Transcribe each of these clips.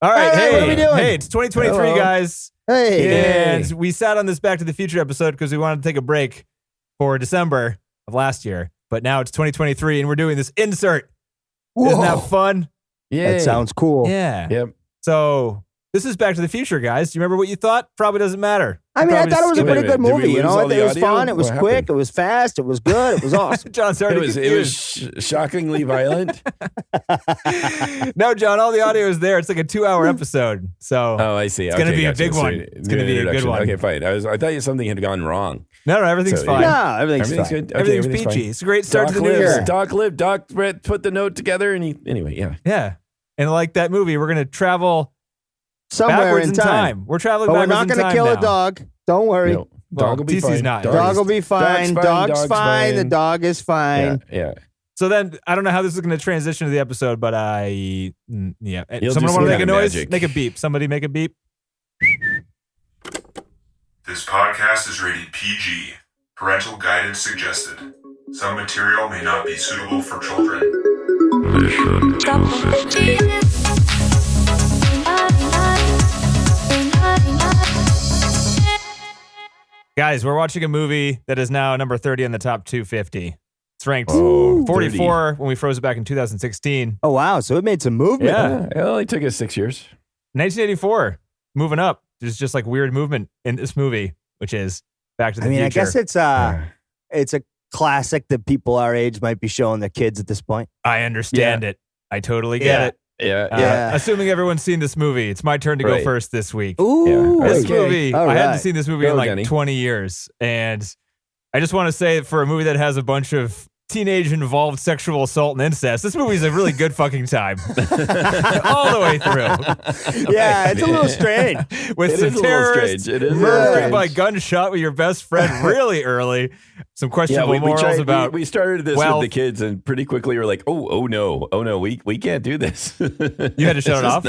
All right. Hey, what are we doing? Hey, it's 2023, Hello. guys. Hey. And we sat on this Back to the Future episode because we wanted to take a break for December of last year. But now it's 2023 and we're doing this insert. Isn't that fun? Yeah. That sounds cool. Yeah. Yep. So this is Back to the Future, guys. Do you remember what you thought? Probably doesn't matter. I mean, I Probably thought it was a skip pretty Wait a good minute. Did we movie. You lose know, all the it was audio? fun. It was What quick. happened? It was fast. It was good. It was awesome. John's already It was shockingly violent. No, John, all the audio is there. It's like a 2-hour episode. So Oh, I see. It's gonna be a gotcha. big one. So, It's gonna be a good one. Okay, fine. I thought something had gone wrong. no, everything's So, fine. No, everything's fine. good. Okay, Everything's peachy. fine. It's a great start Doc to the new lives. year. Doc lived. Doc put the note together, and anyway, yeah. Yeah. And like that movie, we're going to travel Somewhere backwards in time. We're traveling But we're backwards not in going to time kill now. a dog. Don't worry. No, dog will be TC's fine. not. Dog will be fine. Dog's fine. The dog is fine. Yeah. So then, I don't know how this is going to transition to the episode, but yeah. You'll Someone do want to some make a kind of noise? magic. Make a beep. Somebody make a beep. This podcast is rated PG. Parental guidance suggested. Some material may not be suitable for children. Guys, we're watching a movie that is now number 30 on the top 250. It's ranked Oh, 44 when we froze it back in 2016. Oh, wow. So it made some movement. Yeah. It only took us 6 years. 1984, moving up. There's just like weird movement in this movie, which is Back to the I mean, Future. I guess it's a classic that people our age might be showing their kids at this point. I understand it. I totally get Yeah. it. Yeah. Yeah. Assuming everyone's seen this movie, it's my turn to go Right. first this week. Ooh. Yeah. This okay. movie, All I hadn't right. seen this movie in Go, like Denny. 20 years. And I just want to say for a movie that has a bunch of teenage involved sexual assault and incest, this movie's a really good fucking time. All the way through. Yeah, it's a little strange. With It some is a little terrorists, strange. It is a murder little strange. by gunshot with your best friend really early. Some questionable morals about. we started this wealth. with the kids, and pretty quickly we were like, oh no, we can't do this. You had to shut it off?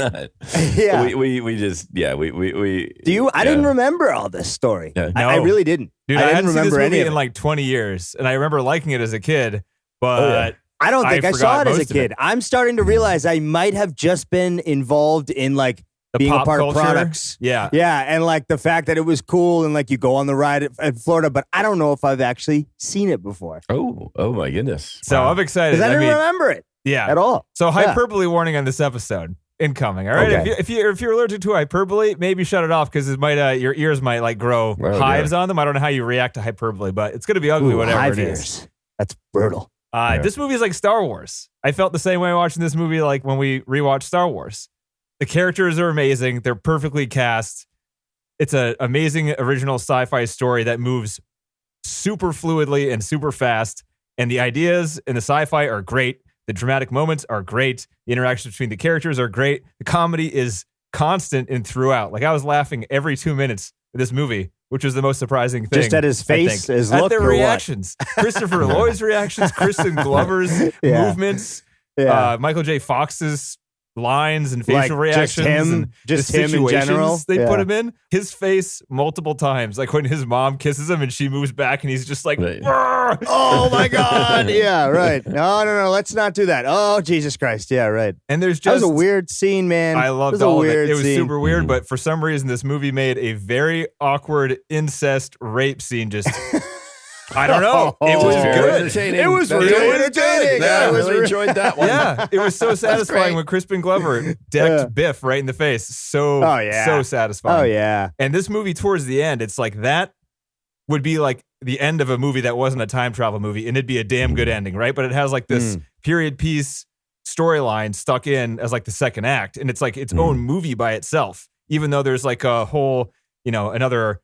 Yeah. We just we Do you? I didn't remember all this story. Yeah. I No. really didn't. Dude, I I didn't hadn't seen this remember any movie of in it. like 20 years, and I remember liking it as a kid, but Oh, yeah. I don't think I saw forgot it as a most of it. kid. I'm starting to realize I might have just been involved in like the being pop a part culture, of products. yeah. Yeah, and like the fact that it was cool and like you go on the ride at Florida, but I don't know if I've actually seen it before Oh my goodness. So Wow. I'm excited. because I didn't mean, remember it yeah. at all. So Yeah. hyperbole warning on this episode incoming. All right, Okay. if you're allergic to hyperbole, maybe shut it off because it might your ears might like grow Oh, hives on them. I don't know how you react to hyperbole, but it's gonna be ugly Ooh, whatever hive it is. ears. That's brutal. Yeah. This movie is like Star Wars. I felt the same way watching this movie like when we rewatched Star Wars. The characters are amazing. They're perfectly cast. It's an amazing original sci-fi story that moves super fluidly and super fast. And the ideas in the sci-fi are great. The dramatic moments are great. The interactions between the characters are great. The comedy is constant and throughout. Like I was laughing every 2 minutes of this movie, which was the most surprising thing. Just at his I face, think. his At look, their or what? reactions. Christopher Lloyd's reactions, Kristen Glover's Yeah. movements, Yeah. Michael J. Fox's lines and Like, facial reactions. just him- and just the him in situations general? they Yeah. put him in. His face multiple times. Like when his mom kisses him and she moves back and he's just like, Right. "Brr." Oh my God. Yeah, right. No. Let's not do that. Oh, Jesus Christ. Yeah, right. And there's That was just a weird scene, man. I loved it was a all of weird it. It was scene. super weird, Mhm. but for some reason, this movie made a very awkward incest rape scene. Just, I don't know. It was Oh. Very good. entertaining. It was That's really good. entertaining. Yeah, Yeah, I it was really re- enjoyed that one. Yeah, it was so satisfying great. when Crispin Glover decked Yeah. Biff right in the face. So, Oh, yeah. so satisfying. Oh, yeah. And this movie, towards the end, it's like that would be like the end of a movie that wasn't a time travel movie, and it'd be a damn good ending, right? But it has like this period piece storyline stuck in as like the second act, and it's like its own movie by itself. Even though there's like a whole, another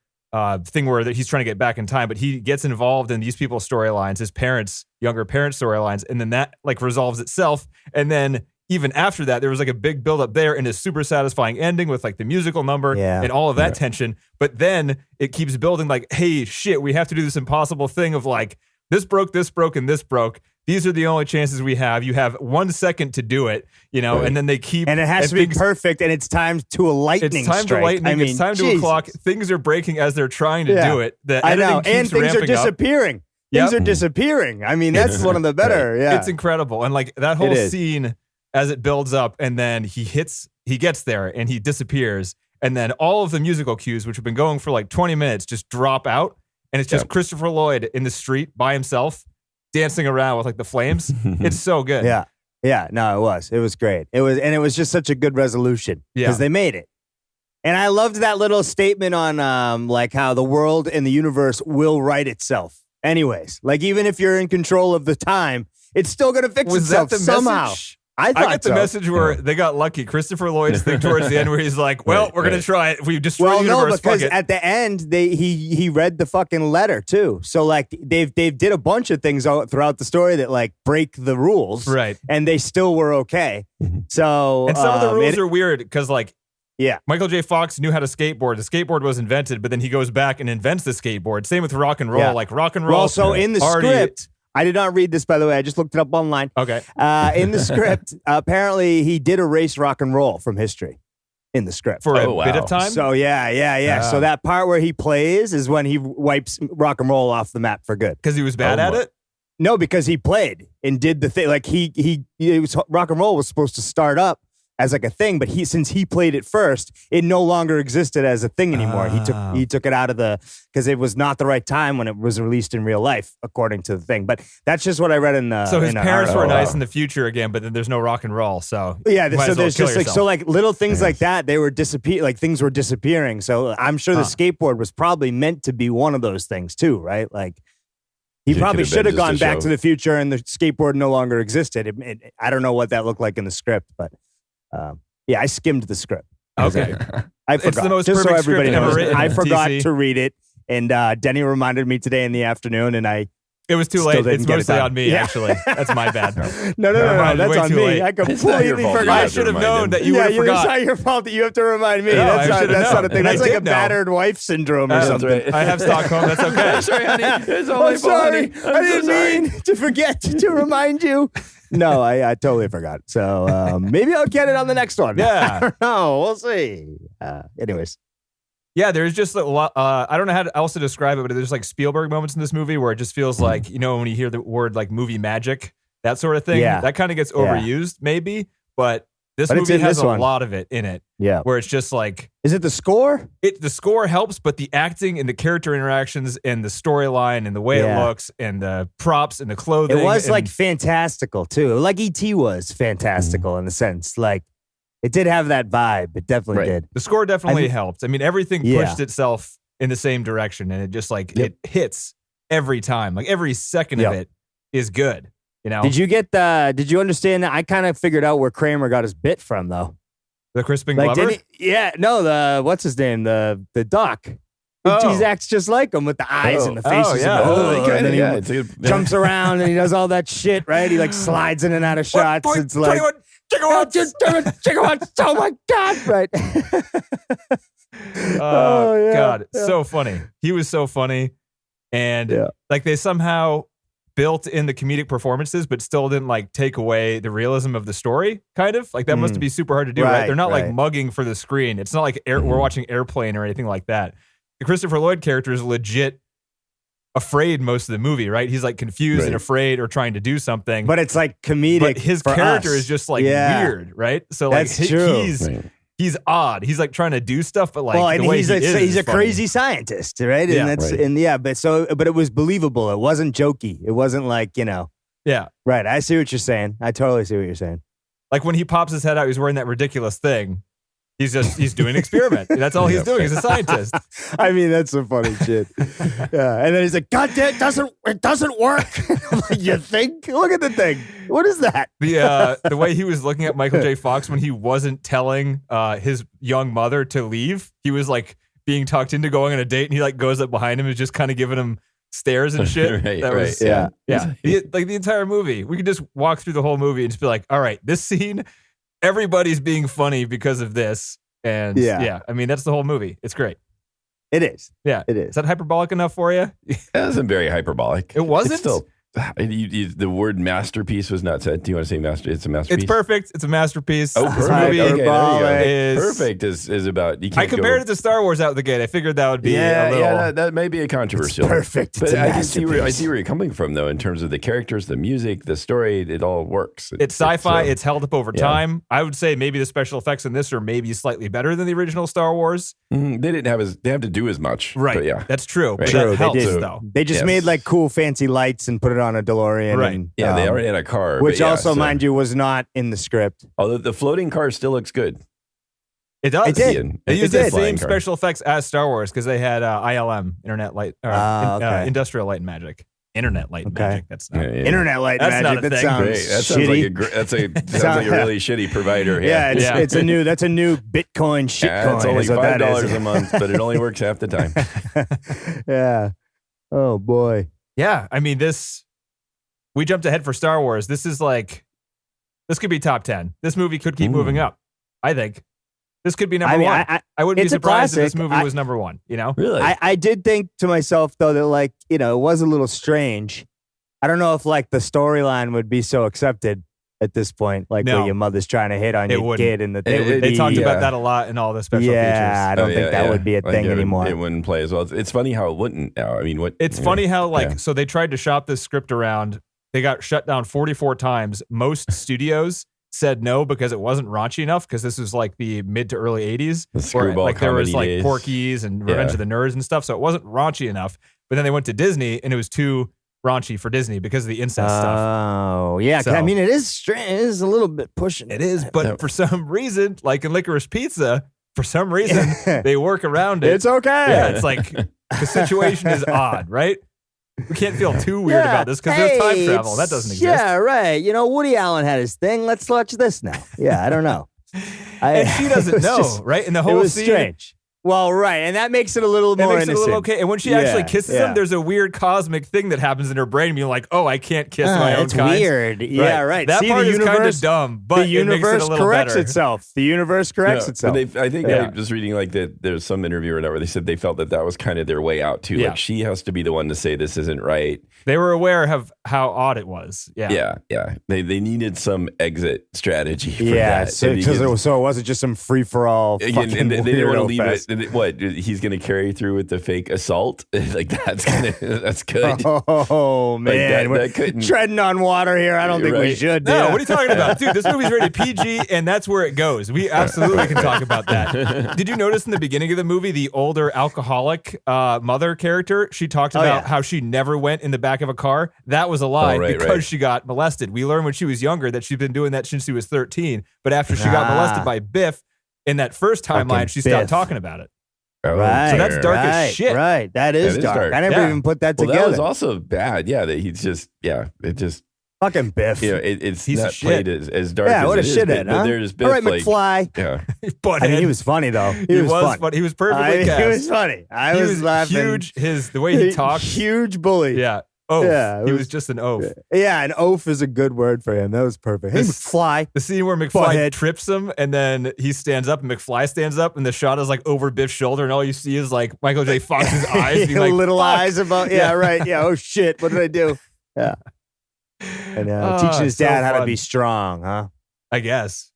thing where that he's trying to get back in time, but he gets involved in these people's storylines, his parents, younger parents' storylines, and then that like resolves itself, and then. Even after that, there was like a big buildup there and a super satisfying ending with like the musical number and all of that tension. But then it keeps building like, hey, shit, we have to do this impossible thing of like, this broke, and this broke. These are the only chances we have. You have 1 second to do it, and then they keep. And it has to be perfect, and it's time to a lightning It's time strike. to lightning. I mean, it's time to Jesus. a clock. Things are breaking as they're trying to do it. The I know. editing And keeps things are ramping up. disappearing. Yep. Things are disappearing. I mean, that's one of the better. Yeah. It's incredible. And like that whole It is. scene as it builds up and then he hits he gets there and he disappears. And then all of the musical cues, which have been going for like 20 minutes, just drop out. And it's just Christopher Lloyd in the street by himself, dancing around with like the flames. It's so good. Yeah. Yeah. No, it was great. It was just such a good resolution because they made it. And I loved that little statement on like how the world and the universe will right itself. Anyways, like even if you're in control of the time, it's still going to fix itself somehow. Message? I got the message where they got lucky. Christopher Lloyd's thing towards the end where he's like, well, we're going to try it. If we destroy the universe, no, because at the end, he read the fucking letter too. So like they've did a bunch of things throughout the story that like break the rules. Right. And they still were okay. So and some of the rules are weird because like, yeah, Michael J. Fox knew how to skateboard. The skateboard was invented, but then he goes back and invents the skateboard. Same with rock and roll. Yeah. Like rock and roll. Well, so in the script, I did not read this, by the way. I just looked it up online. Okay. In the script, apparently he did erase rock and roll from history in the script. For a bit of time? So yeah. So that part where he plays is when he wipes rock and roll off the map for good. Because he was bad at it? No, because he played and did the thing. Like he was, rock and roll was supposed to start up as like a thing, but since he played it first, it no longer existed as a thing anymore. He took it out of because it was not the right time when it was released in real life, according to the thing. But that's just what I read in the. So his parents were nice in the future again, but then there's no rock and roll. So yeah, so there's just like little things like that. They were things were disappearing. So I'm sure the skateboard was probably meant to be one of those things too, right? Like. He probably should have gone back to the future and the skateboard no longer existed. I don't know what that looked like in the script, but yeah, I skimmed the script. Okay. I forgot. It's the most just perfect so everybody script ever knows. written. I forgot TC. to read it, and Denny reminded me today in the afternoon, and it was too still late. didn't It's get it mostly done. on me, actually. That's my bad. No, that's way on too me. late. I It's not completely your fault. forgot. I should have known that you would have forgot. It's not your fault that you have to remind me. No, I that's should've not a known. thing. And That's I like did a know. battered wife syndrome or That's something. right. I have Stockholm. That's okay. I'm sorry, honey. It's all I'm my fault, sorry. honey. I didn't mean to forget to remind you. No, I totally forgot. So maybe I'll get it on the next one. Yeah. I don't know. We'll see. Anyways. Yeah, there's just a lot. I don't know how to also describe it, but there's like Spielberg moments in this movie where it just feels like, when you hear the word like movie magic, that sort of thing, that kind of gets overused maybe. But this movie has a lot of it in it. Yeah. Where it's just like. Is it the score? The score helps, but the acting and the character interactions and the storyline and the way it looks and the props and the clothing. It was like fantastical too. Like E.T. was fantastical in the sense. Like it did have that vibe. It definitely did. The score definitely helped. I mean, everything pushed itself in the same direction and it just like it hits every time. Like every second of it is good. Did you understand that? I kind of figured out where Kramer got his bit from though. The Crispin Glover? What's his name? The doc. He acts just like him with the eyes and the faces. And then he jumps around and he does all that shit, right? He like slides in and out of shots. It's like, oh my God, right? God, so funny. He was so funny. And like they somehow built in the comedic performances, but still didn't like take away the realism of the story, kind of. Like that must be super hard to do, right? They're not like mugging for the screen. It's not like we're watching Airplane or anything like that. The Christopher Lloyd character is legit afraid most of the movie, right? He's like confused and afraid or trying to do something. But it's like comedic. But his character us. is just like weird, right? So like he's odd. He's like trying to do stuff, but like the way he's a crazy scientist, right? And but it was believable. It wasn't jokey. It wasn't like, Yeah. Right. I see what you're saying. I totally see what you're saying. Like when he pops his head out, he's wearing that ridiculous thing. He's doing an experiment. That's all he's doing. He's a scientist. I mean, that's some funny shit. Yeah. And then he's like, God damn, it doesn't work. I'm like, you think? Look at the thing. What is that? The way he was looking at Michael J. Fox when he wasn't telling his young mother to leave, he was like being talked into going on a date and he like goes up behind him and just kind of giving him stares and shit. Like the entire movie. We could just walk through the whole movie and just be like, all right, this scene, everybody's being funny because of this. And I mean, that's the whole movie. It's great. It is. Yeah. It is. Is that hyperbolic enough for you? That wasn't very hyperbolic. It wasn't? It's still, The word masterpiece was not said. Do you want to say master? It's a masterpiece. It's perfect. It's a masterpiece. Oh, This perfect. movie Okay, there is perfect is about. You can't I compared it to Star Wars out the gate. I figured that would be a little. That may be a controversial. It's perfect. But It's a I see where masterpiece. you're coming from, though, in terms of the characters, the music, the story. It all works. It's sci-fi. It's held up over yeah. time. I would say maybe the special effects in this are maybe slightly better than the original Star Wars. They didn't have to do as much, Right. But yeah, That's true. Right. But True, that helps, they did. though. They just made like cool fancy lights and put it on a DeLorean. Right. And, Yeah, they already had a car, which but yeah, also, so- mind you, was not in the script. Although the floating car still looks good. It does. It did. They It used did. the Flying same car. special effects as StarArs because they had ILM, Internet Light, okay. Industrial Light and Magic. Internet Light and Okay. Magic. That's not. Yeah, yeah. Internet light That's magic. not a That thing. sounds Great. That sounds shitty. sounds like a really shitty provider. Yeah, it's, Yeah. it's a new. That's a new Bitcoin shitcoin. It's only is what that $5 is. a month, but it only works half the time. Yeah. Oh boy. Yeah, I mean this. We jumped ahead for Star Wars. This could be top 10. This movie could keep moving up. I think this could be number one. I wouldn't be it's a surprised if this classic. movie was number one. You know, Really? I did think to myself though that like it was a little strange. I don't know if like the storyline would be so accepted at this point, like No. where your mother's trying to hit on It your wouldn't. kid, and that they talked yeah. about that a lot in all the special yeah, I features. don't think that would be a Like, thing it anymore. It wouldn't play as well. It's funny how it wouldn't now. I mean, what? It's funny how yeah. so they tried to shop this script around. They got shut down 44 times. Most studios said no because it wasn't raunchy enough because this was like the mid to early 80s. The where, screwball like there was comedy like days. Porky's and Revenge Yeah. of the Nerds and stuff. So it wasn't raunchy enough. But then they went to Disney and it was too raunchy for Disney because of the incest stuff. Oh, yeah. So- I mean, it is strange. It is a little bit pushing. It is, but for some reason, like in Licorice Pizza, for some reason, they work around it. It's okay. Yeah, it's like the situation is odd, right? We can't feel too weird about this because there's time travel. That doesn't exist. Yeah, right. Woody Allen had his thing. Let's watch this now. Yeah, I don't know. And she doesn't it was know, just- right? And the It whole was scene, strange. Well, right, and that makes it a little that more makes it a innocent. little okay. And when she actually Yeah, kisses yeah. him, there's a weird cosmic thing that happens in her brain. Being like, oh, I can't kiss my own it's kind. weird. Yeah, right. That See, part the is kind of universe, dumb, but the it universe makes it a little corrects better. itself. The universe corrects Yeah, itself. but I think Yeah. I was reading like that. There's some interview or whatever. They said they felt that was kind of their way out too. Yeah. Like she has to be the one to say this isn't right. They were aware of how odd it was. Yeah. Yeah. They needed some exit strategy for Yeah, that. so And because because- it wasn't just some free for all Again, fucking and they didn't want to weirdo leave fest. it. What he's going to carry through with the fake assault? Like that's good. Oh man, that we're couldn't- treading on water here. I don't think we Right. should. No, yeah. what are you talking about? Dude, this movie's rated PG, and that's where it goes. We absolutely can talk about that. Did you notice in the beginning of the movie, the older alcoholic mother character, she talked about how she never went in the back of a car? That was a lie because she got molested. We learned when she was younger that she's been doing that since she was 13. But after she got molested by Biff, in that first timeline, Fucking she stopped Biff. talking about it. Right, So that's dark as right, shit. Right, that is dark. I never Yeah. even put that Well, together. that was also bad. Yeah, that he's just it just fucking Biff. it's Piece of not shit. played as dark. Yeah, as what a it is, shithead, but huh? There's Biff, All right, like, McFly. Yeah, But I mean, he was funny though. He was fun. funny. He was perfectly I mean, cast. he was funny. I He was laughing. huge. The way he talked. Huge bully. Yeah. Oaf. Yeah, it he was- was just an oaf. Yeah, an oaf is a good word for him. That was perfect. Hey, This- McFly. The scene where McFly Butthead. trips him and then he stands up and McFly stands up and the shot is like over Biff's shoulder and all you see is like Michael J. Fox's eyes being like, little "Fuck." eyes about. Yeah, right. Yeah. Oh shit. What did I do? Yeah. And teaching his so dad how to fun. be strong, huh? I guess.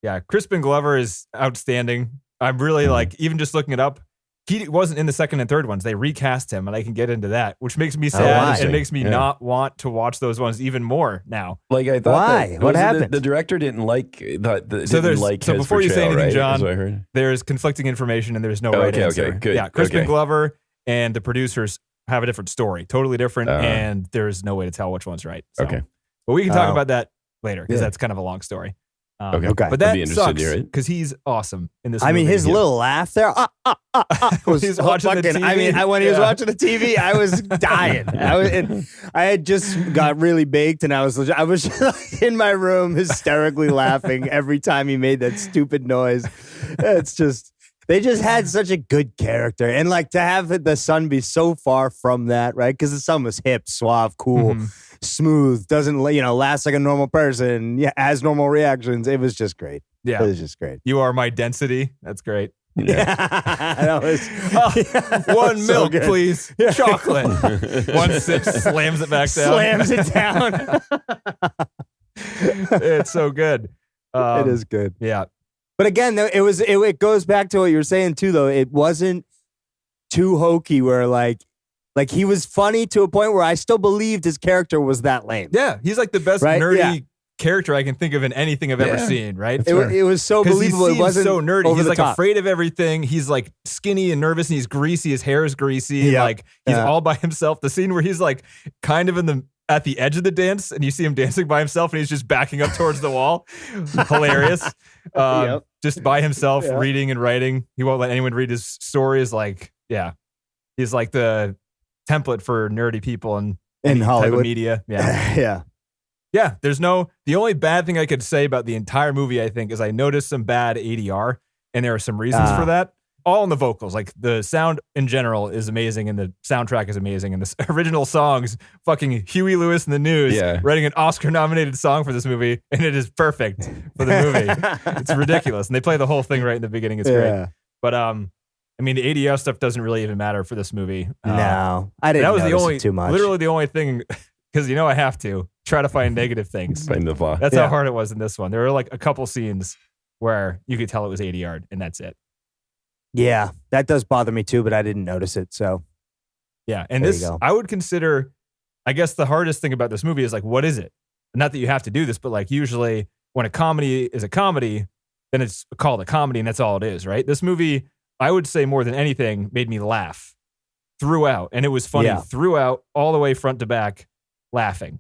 Yeah. Crispin Glover is outstanding. I'm really like, even just looking it up, he wasn't in the second and third ones. They recast him and I can get into that, which makes me why? sad and makes me Yeah. not want to watch those ones even more now. like I thought. Why? That, What was it happened? The director didn't like that. So Didn't like his before you say portrayal, anything, right? John, Is what I heard. there's conflicting information and there's no Oh, right okay, answer. okay, good, Yeah, Crispin okay. Glover and the producers have a different story, totally different, Uh-huh. and there's no way to tell which one's right. So. Okay. But we can talk Oh. about that later because Yeah. that's kind of a long story. Okay. Okay. But I'd that be interested sucks to hear it. because he's awesome in this I mean, movie. his little laugh there was He's watching the fucking. I mean, TV. when he was Yeah. watching the TV, I was dying. I had just got really baked, and I was just in my room hysterically laughing every time he made that stupid noise. It's just. They just had such a good character. And like to have the son be so far from that, right? Because the son was hip, suave, cool, smooth, doesn't, last like a normal person, has normal reactions. It was just great. Yeah. It was just great. You are my density. That's great. That was one so milk, good. please. Chocolate. One sip, slams it back down. Slams it down. It's so good. It is good. Yeah. But again, it goes back to what you were saying too, though. It wasn't too hokey where like he was funny to a point where I still believed his character was that lame. Yeah. He's like the best Right? nerdy character I can think of in anything I've ever seen, right? It was so believable. He it wasn't so nerdy. Over He's the like top. afraid of everything. He's like skinny and nervous and he's greasy. His hair is greasy. Yeah. Like he's all by himself. The scene where he's like kind of at the edge of the dance and you see him dancing by himself and he's just backing up towards the wall. Hilarious. Just by himself, reading and writing. He won't let anyone read his stories. Like, he's like the template for nerdy people in Hollywood type of media. Yeah. Yeah. The only bad thing I could say about the entire movie, I think, is I noticed some bad ADR and there are some reasons for that. All in the vocals. Like the sound in general is amazing and the soundtrack is amazing. And the original songs, fucking Huey Lewis and the News, writing an Oscar nominated song for this movie. And it is perfect for the movie. It's ridiculous. And they play the whole thing right in the beginning. It's great. But, I mean, the ADR stuff doesn't really even matter for this movie. No, I didn't. That was it too much. Literally the only thing, because I have to try to find negative things. Find the flaw. That's how hard it was in this one. There were like a couple scenes where you could tell it was ADR'd, and that's it. Yeah, that does bother me too, but I didn't notice it. So, yeah, and this I would consider. I guess the hardest thing about this movie is like, what is it? Not that you have to do this, but like usually when a comedy is a comedy, then it's called a comedy, and that's all it is, right? This movie, I would say more than anything, made me laugh throughout. And it was funny throughout, all the way front to back, laughing.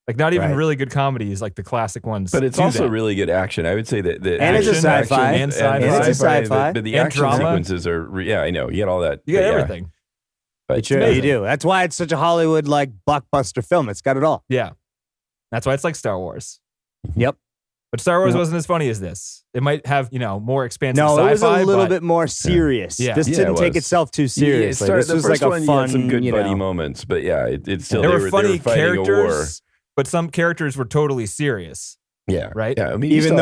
Like not even really good comedies like the classic ones. But it's also really good action. I would say that the and action, it's a sci-fi. And it's a sci-fi. But the action sequences are, I know. You get all that. You get everything. But you do. That's why it's such a Hollywood like blockbuster film. It's got it all. Yeah. That's why it's like Star Wars. Yep. But Star Wars wasn't as funny as this. It might have, more expansive sci-fi. No, it was a little bit more serious. Yeah. This didn't take itself too seriously. This was like a fun, you had some good buddy moments, but it's still, there were funny characters, a war. But some characters were totally serious. Yeah. Right? Yeah. I mean, even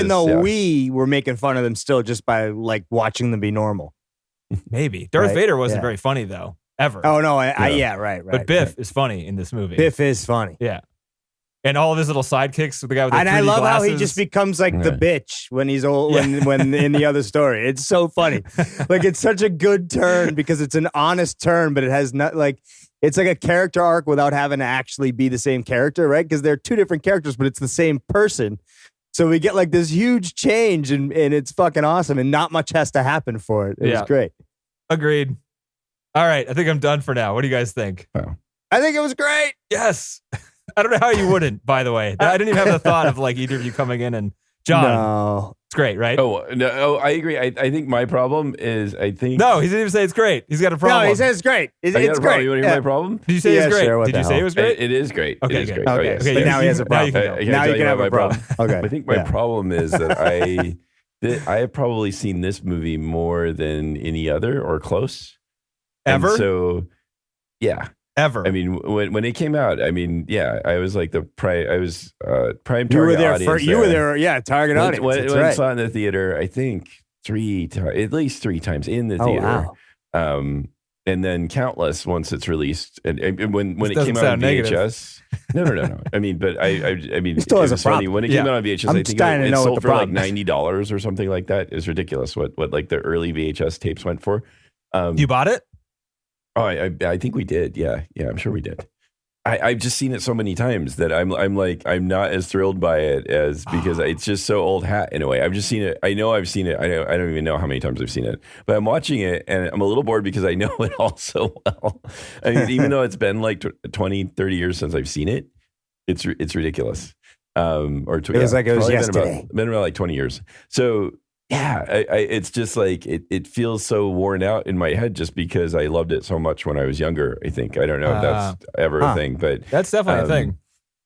though we were making fun of them still just by like watching them be normal. Maybe. Darth Vader wasn't very funny though, ever. Oh no, right. But Biff is funny in this movie. Biff is funny. Yeah. And all of his little sidekicks with the guy with the 3D I love glasses. how he just becomes like the bitch when he's old, when in the other story. It's so funny. Like it's such a good turn because it's an honest turn, but it has not like, it's like a character arc without having to actually be the same character, right? Because they're two different characters, but it's the same person. So we get like this huge change and it's fucking awesome and not much has to happen for it. It was great. Agreed. All right. I think I'm done for now. What do you guys think? Wow. I think it was great. Yes. I don't know how you wouldn't, by the way. I didn't even have the thought of like either of you coming in and John. No. It's great, right? Oh, no, I agree. I think my problem is No, he didn't even say it's great. He's got a problem. No, he says it's great. It's great. You want to hear my problem? Did you say it's great? Sure, Did you say it was great? It is great. Okay, it is good. great. Okay, yes. but now he has a problem. Now you can have a problem. Okay. I think my problem is that I have probably seen this movie more than any other or close. Ever? And so, yeah. Ever. I mean, when it came out, I mean, I was like prime target you were there audience. You were there, target audience. When I saw it in the theater, I think at least three times in the theater. Wow. And then countless once it's released. And when it came out on VHS. No. I mean, but I mean, it still has a funny. problem. When it came out on VHS, I think it sold for like $90 or something like that. It's ridiculous what like the early VHS tapes went for. You bought it? Oh, I think we did. Yeah, I'm sure we did. I've just seen it so many times that I'm not as thrilled by it as because it's just so old hat in a way. I've just seen it. I know I've seen it. I don't even know how many times I've seen it, but I'm watching it and I'm a little bored because I know it all so well. I mean, even though it's been like 20, 30 years since I've seen it, it's ridiculous. It was like it was yesterday. Been about like 20 years. So yeah, it's just like it feels so worn out in my head just because I loved it so much when I was younger. I think I don't know if that's ever a thing, but that's definitely a thing.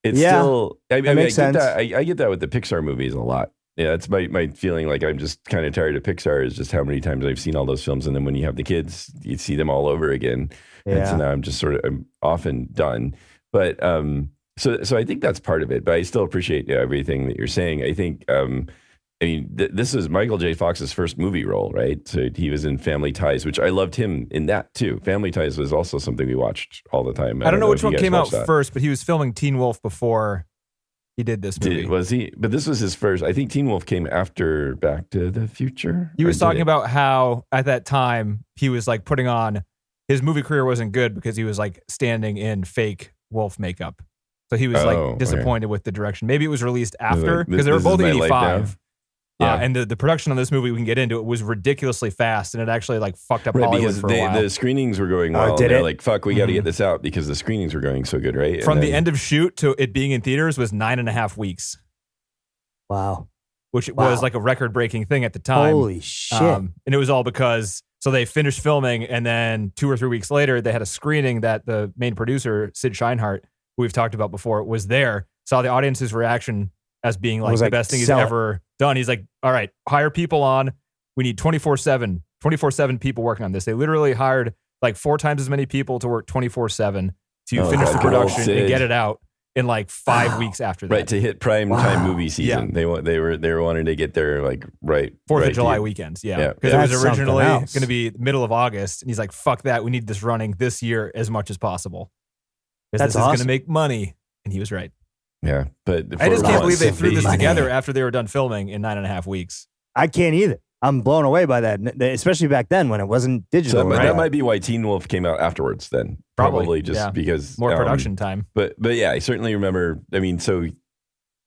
It's still. I mean, makes sense. I get that with the Pixar movies a lot. Yeah, that's my feeling. Like I'm just kind of tired of Pixar. Is just how many times I've seen all those films, and then when you have the kids, you see them all over again. Yeah. And so now I'm often done. But so I think that's part of it. But I still appreciate everything that you're saying. I think. I mean, this was Michael J. Fox's first movie role, right? So he was in Family Ties, which I loved him in that too. Family Ties was also something we watched all the time. I don't know which one came out first, but he was filming Teen Wolf before he did this movie. Was he? But this was his first. I think Teen Wolf came after Back to the Future. He was talking about how at that time he was like putting on, his movie career wasn't good because he was like standing in fake wolf makeup. So he was like disappointed with the direction. Maybe it was released after because they were both 85. Yeah. And the production on this movie, we can get into it, was ridiculously fast, and it actually like fucked up Hollywood for a while. The screenings were going well. They're like, fuck, we got to get this out because the screenings were going so good, right? From the end of shoot to it being in theaters was 9.5 weeks. Wow. Which was like a record-breaking thing at the time. Holy shit. And it was all because, so they finished filming, and then 2 or 3 weeks later, they had a screening that the main producer, Sid Sheinhardt, who we've talked about before, was there, saw the audience's reaction as being like the best thing he's ever done. He's like, all right, hire people on. We need 24/7 people working on this. They literally hired like 4 times as many people to work 24/7 to finish the production and get it out in like 5 weeks after that. Right, to hit prime time movie season. Yeah. They were wanting to get there like 4th of July weekends. Yeah. Because it was originally going to be middle of August. And he's like, fuck that. We need this running this year as much as possible. Because this is going to make money. And he was right. Yeah, but I just can't believe they threw this together after they were done filming in 9.5 weeks. I can't either. I'm blown away by that, especially back then when it wasn't digital. So that might be why Teen Wolf came out afterwards then. Probably just because. More production time. But yeah, I certainly remember, I mean, so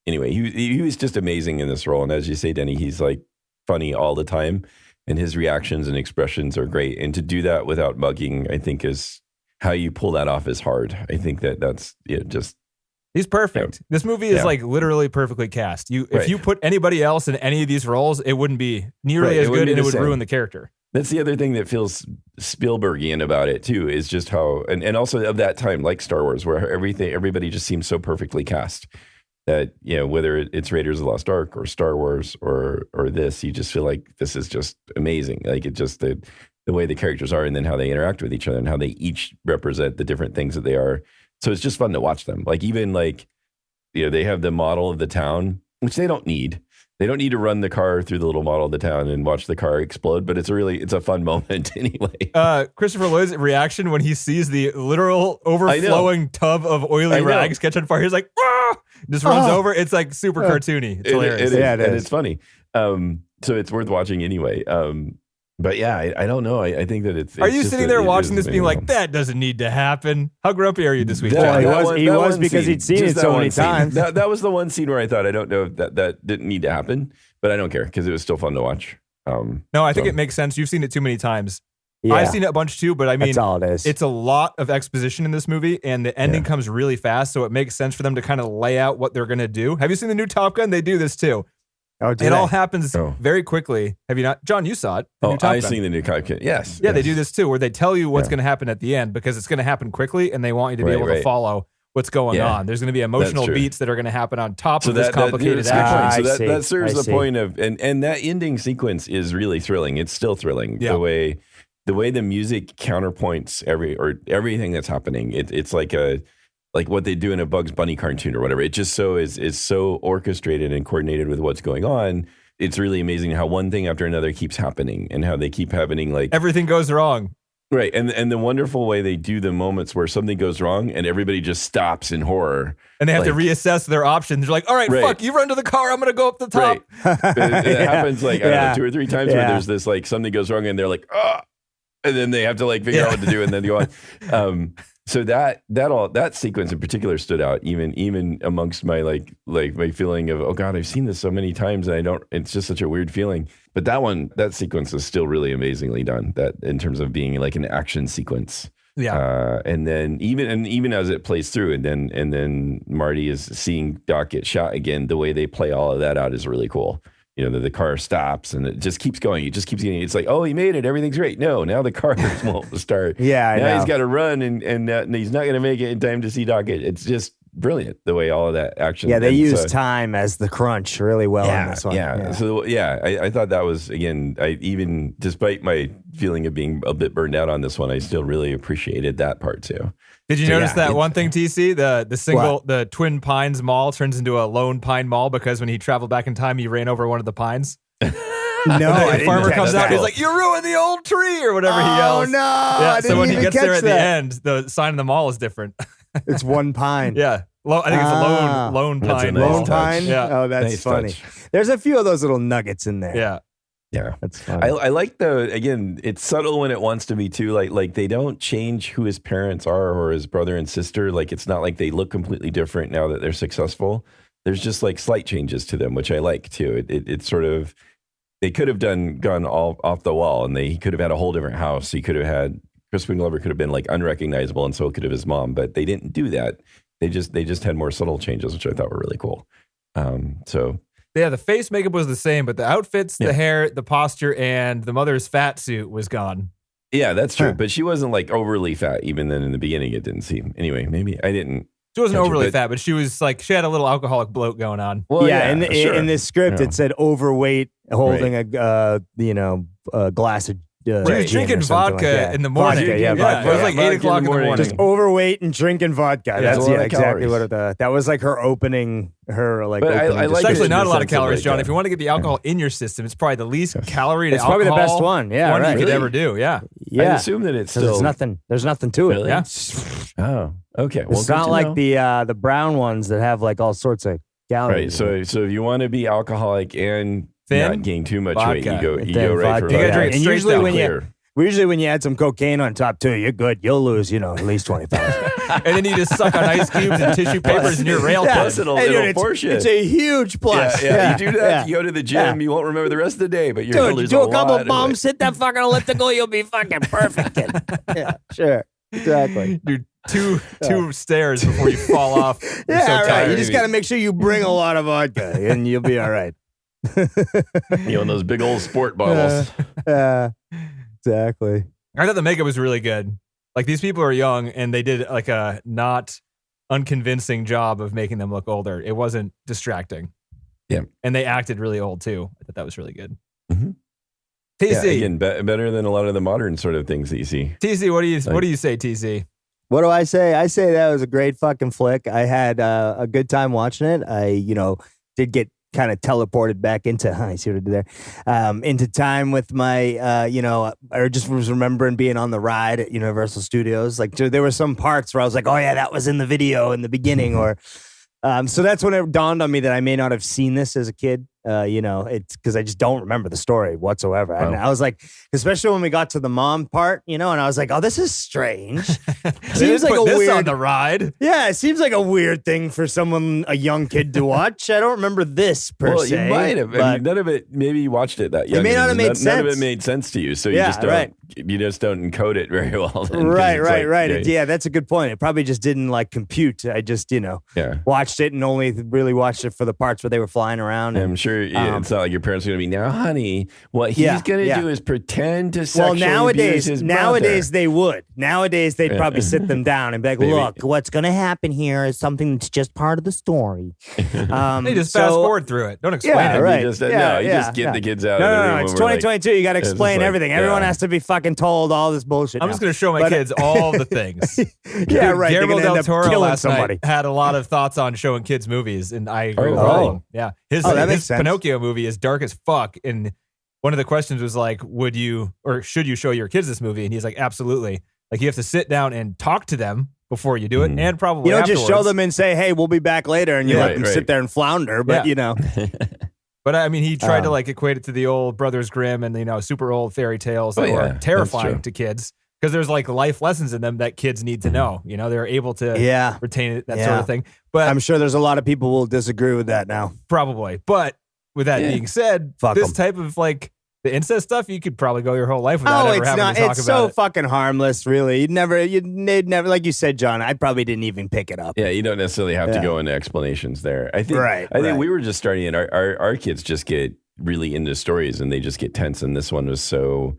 anyway, he was just amazing in this role. And as you say, Denny, he's like funny all the time. And his reactions and expressions are great. And to do that without mugging, I think is how you pull that off is hard. I think that's just. He's perfect. This movie is like literally perfectly cast. If you put anybody else in any of these roles, it wouldn't be nearly as good, and it would ruin the character. That's the other thing that feels Spielbergian about it too, is just how, and also of that time, like Star Wars, where everybody just seems so perfectly cast that, you know, whether it's Raiders of the Lost Ark or Star Wars or this, you just feel like this is just amazing. Like it just the way the characters are, and then how they interact with each other, and how they each represent the different things that they are. So it's just fun to watch them. Like even like, you know, they have the model of the town, which they don't need. They don't need to run the car through the little model of the town and watch the car explode, but it's a fun moment anyway. Christopher Lloyd's reaction when he sees the literal overflowing tub of oily rags catch on fire, he's like, ah! Just runs over. It's like super cartoony. It's hilarious. It is. And it's funny. So it's worth watching anyway. But yeah, I don't know. I think that it's. Are you sitting there watching this being like, that doesn't need to happen? How grumpy are you this week? He was because he'd seen it so many times. That was the one scene where I thought, I don't know if that didn't need to happen, but I don't care because it was still fun to watch. No, I think it makes sense. You've seen it too many times. Yeah. I've seen it a bunch too, but I mean, that's all it is. It's a lot of exposition in this movie, and the ending comes really fast, so it makes sense for them to kind of lay out what they're going to do. Have you seen the new Top Gun? They do this too. It all happens very quickly. Have you not? John, you saw it. I've seen the new Top Gun. Yes. Yeah, they do this too, where they tell you what's going to happen at the end because it's going to happen quickly, and they want you to be able to follow what's going on. There's going to be emotional beats that are going to happen on top of this complicated action. So that serves the point of, and that ending sequence is really thrilling. It's still thrilling. Yeah. The way the music counterpoints everything that's happening. It's like what they do in a Bugs Bunny cartoon or whatever. It just is so orchestrated and coordinated with what's going on. It's really amazing how one thing after another keeps happening and how they keep happening. Like everything goes wrong. Right. And the wonderful way they do the moments where something goes wrong and everybody just stops in horror. And they have to reassess their options. They're like, all right, fuck, you run to the car. I'm going to go up the top. Right. It happens like, I don't know, 2 or 3 times where there's this, like something goes wrong and they're like, oh, and then they have to like figure out what to do and then go on. So that sequence in particular stood out even amongst my like my feeling of, oh God, I've seen this so many times and it's just such a weird feeling. But that sequence is still really amazingly done, that in terms of being like an action sequence. Yeah. And then even as it plays through and then Marty is seeing Doc get shot again, the way they play all of that out is really cool. You know, the car stops and it just keeps going. It just keeps getting, it's like, oh, he made it. Everything's great. No, now the car won't start. Now he's got to run and he's not going to make it in time to see Doc. It's just brilliant the way all of that action. Yeah, they used time as the crunch really well in this one. Yeah. So I thought that was, again, even despite my feeling of being a bit burned out on this one, I still really appreciated that part too. Did you notice that one thing, TC? The Twin Pines Mall turns into a Lone Pine Mall because when he traveled back in time, he ran over one of the pines. No, the farmer comes out and he's like, "You ruined the old tree," or whatever he yells. Oh no! Yeah, so when he gets there at the end, the sign of the mall is different. It's one pine. Yeah. I think it's Lone Pine. Nice Lone Pine? Yeah. Oh, that's Nice funny. touch. There's a few of those little nuggets in there. Yeah. Yeah, that's funny. I like again, it's subtle when it wants to be too. Like they don't change who his parents are or his brother and sister. Like it's not like they look completely different now that they're successful. There's just like slight changes to them, which I like too. It's sort of, they could have gone all off the wall, and he could have had a whole different house. He could have had, Crispin Glover could have been like unrecognizable, and so could have his mom. But they didn't do that. They just had more subtle changes, which I thought were really cool. So. Yeah, the face makeup was the same, but the outfits, the hair, the posture, and the mother's fat suit was gone. Yeah, that's true. But she wasn't like overly fat. Even then in the beginning, it didn't seem. Anyway, maybe I didn't. She wasn't overly fat, but she was like, she had a little alcoholic bloat going on. Well, in this script, it said overweight, holding a glass of she was drinking vodka in the morning. Vodka, it was like 8 o'clock in the morning. Just overweight and drinking vodka. Yeah, That's exactly what that was like her opening. But it's actually not a lot of calories, John. If you want to get the alcohol in your system, it's probably the least calorie to alcohol. It's probably the best one. Yeah, you could ever do. Yeah. I assume that it's still there's nothing to it. Really? Yeah. Oh, okay. Well, it's not like the brown ones that have like all sorts of calories. Right. So if you want to be alcoholic and thin, not gain too much weight, you go right vodka. for You gotta drink and straight usually down. Usually when you add some cocaine on top too, you're good. You'll lose, at least 20 pounds. And then you just suck on ice cubes and tissue papers in your rail pit. Plus it'll force you. It's a huge plus. Yeah. You do that, you go to the gym, you won't remember the rest of the day, but you're going to lose do a a couple lot of bumps, hit that fucking elliptical, you'll be fucking perfect. Yeah, sure. Exactly. Do two stairs before you fall off. You're so tired. You just got to make sure you bring a lot of vodka and you'll be all right. In those big old sport bottles. Exactly. I thought the makeup was really good. Like, these people are young, and they did like a not unconvincing job of making them look older. It wasn't distracting. Yeah. And they acted really old too. I thought that was really good. Mm-hmm. TC. Yeah, again, better than a lot of the modern sort of things that you see. TC, what do you say, TC? What do I say? I say that was a great fucking flick. I had a good time watching it. I, did get kind of teleported back into, I see what I did there, into time with my, I just was remembering being on the ride at Universal Studios. Like, there were some parts where I was like, oh yeah, that was in the video in the beginning, or so that's when it dawned on me that I may not have seen this as a kid. It's because I just don't remember the story whatsoever. Wow. And I was like, especially when we got to the mom part, and I was like, oh, this is strange. Seems like a weird on the ride. Yeah, it seems like a weird thing for a young kid to watch. I don't remember this per se. You might have. I mean, none of it. Maybe you watched it that young. It may not have made sense. None of it made sense to you, so you just don't. Right. You just don't encode it very well. Right. Yeah, that's a good point. It probably just didn't compute. I just watched it and only really watched it for the parts where they were flying around. I'm sure it's not like your parents are going to be, now, honey, what he's going to do is pretend to sexually abuse his brother. Nowadays they would. Nowadays they'd probably sit them down and be like, look, what's going to happen here is something that's just part of the story. They just fast forward through it. Don't explain it. Right. You just get the kids out of the room. No, it's 2022. You got to explain everything. Everyone has to be fucking told all this bullshit. I'm just going to show my kids all the things. Yeah, right. Guillermo del Toro last night had a lot of thoughts on showing kids movies, and I agree with all of them. Yeah. His Pinocchio movie is dark as fuck, and one of the questions was like, would you or should you show your kids this movie? And he's like, absolutely. Like, you have to sit down and talk to them before you do it, and probably you don't afterwards. just show them and say, hey, we'll be back later, and you let them sit there and flounder, but But I mean, he tried to equate it to the old Brothers Grimm and super old fairy tales that were terrifying to kids, because there's life lessons in them that kids need to know. They're able to retain it, that sort of thing. But I'm sure there's a lot of people who will disagree with that now. Probably. But with that being said, this type of the incest stuff, you could probably go your whole life without ever having to talk about it. It's so fucking harmless, really. You'd never, like you said, John, I probably didn't even pick it up. Yeah, you don't necessarily have to go into explanations there. I think we were just starting it. Our kids just get really into stories and they just get tense, and this one was so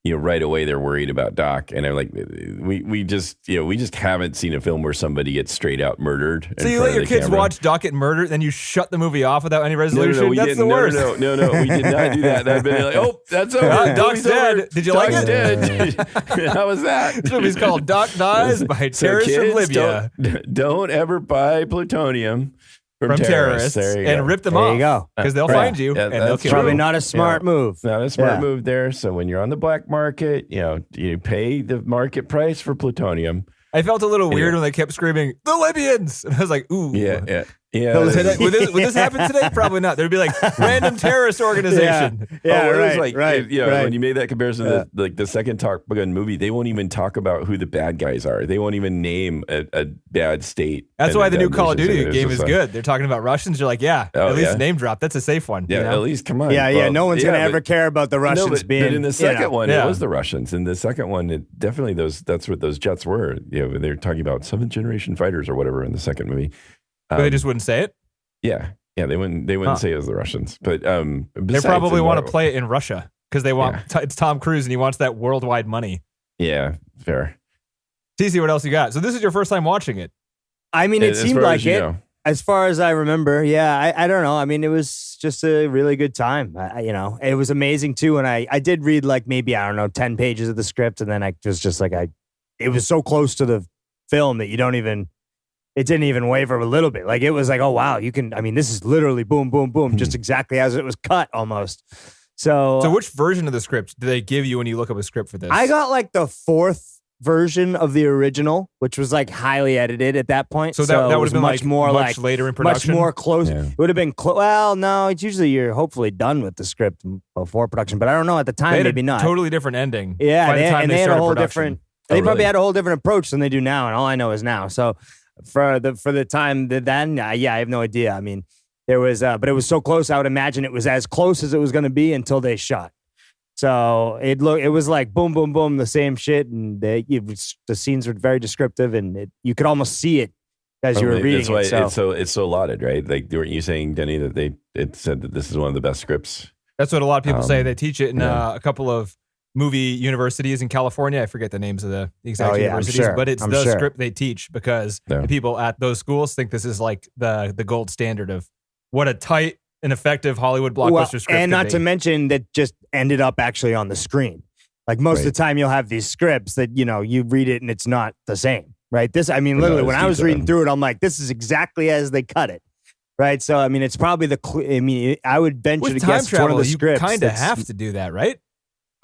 right away they're worried about Doc, and I'm like, we just haven't seen a film where somebody gets straight out murdered. So you let your kids watch Doc get murdered, then you shut the movie off without any resolution? No, that's the worst. No, we did not do that. I've been like, oh, that's over. Doc's dead. Over. Did you Doc's like it? Dead. How was that? This movie's called Doc Dies by Terrorists from Libya. Don't ever buy plutonium from terrorists and rip them off. There you go. Because they'll find you and they'll kill you. Probably not a smart move. Not a smart move there. So when you're on the black market, you pay the market price for plutonium. I felt a little weird when they kept screaming, "The Libyans!" And I was like, "Ooh, yeah." Would this happen today? Probably not. There'd be like random terrorist organization. Right. When you made that comparison to the second Top Gun movie, they won't even talk about who the bad guys are. They won't even name a bad state. That's why the new Call of Duty game is good. They're talking about Russians. You're like, at least name drop. That's a safe one. Yeah, at least come on. Yeah. No one's gonna ever care about the Russians being. But in the second one, it was the Russians. In the second one, it definitely that's what those jets were. They're talking about 7th generation fighters or whatever in the second movie. But they just wouldn't say it. Yeah, they wouldn't say it was the Russians, but they probably want to play it in Russia because they want it's Tom Cruise and he wants that worldwide money. Yeah, fair. TC, what else you got? So this is your first time watching it. I mean, it seemed like it. As far as I remember, I don't know. I mean, it was just a really good time. It was amazing too. And I did read like maybe, 10 pages of the script, and then I was just like, it was so close to the film that it didn't even waver a little bit. Like, it was like, oh, wow, this is literally boom, boom, boom, just exactly as it was cut almost. So which version of the script do they give you when you look up a script for this? I got like the 4th version of the original, which was like highly edited at that point. So that would have been much more much later in production? Much more close. Yeah. It would have been, well, no, it's usually you're hopefully done with the script before production, but I don't know at the time, maybe not. Totally different ending. Yeah, they had a whole different, probably had a whole different approach than they do now, and all I know is now. So for the time then, I have no idea. I mean, there was, but it was so close. I would imagine it was as close as it was going to be until they shot. So it was like boom, boom, boom, the same shit, and the scenes were very descriptive, and you could almost see it as you were reading it. So it's so lauded, right? Like, weren't you saying, Denny, that it said that this is one of the best scripts? That's what a lot of people say. They teach it in a couple of movie universities in California. I forget the names of the exact universities, but it's the script they teach because the people at those schools think this is like the gold standard of what a tight and effective Hollywood blockbuster script. And not to mention that just ended up actually on the screen. Like most of the time you'll have these scripts that, you read it and it's not the same, right? Literally when I was reading through it, I'm like, this is exactly as they cut it. Right. So, it's probably I would venture to guess one of the scripts. You kind of have to do that, right?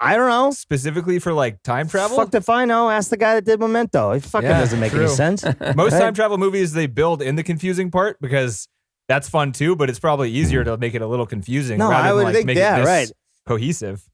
I don't know. Specifically for like time travel? Fuck if I know. Ask the guy that did Memento. It fucking doesn't make any sense. Most time travel movies, they build in the confusing part because that's fun too, but it's probably easier to make it a little confusing rather than make it cohesive.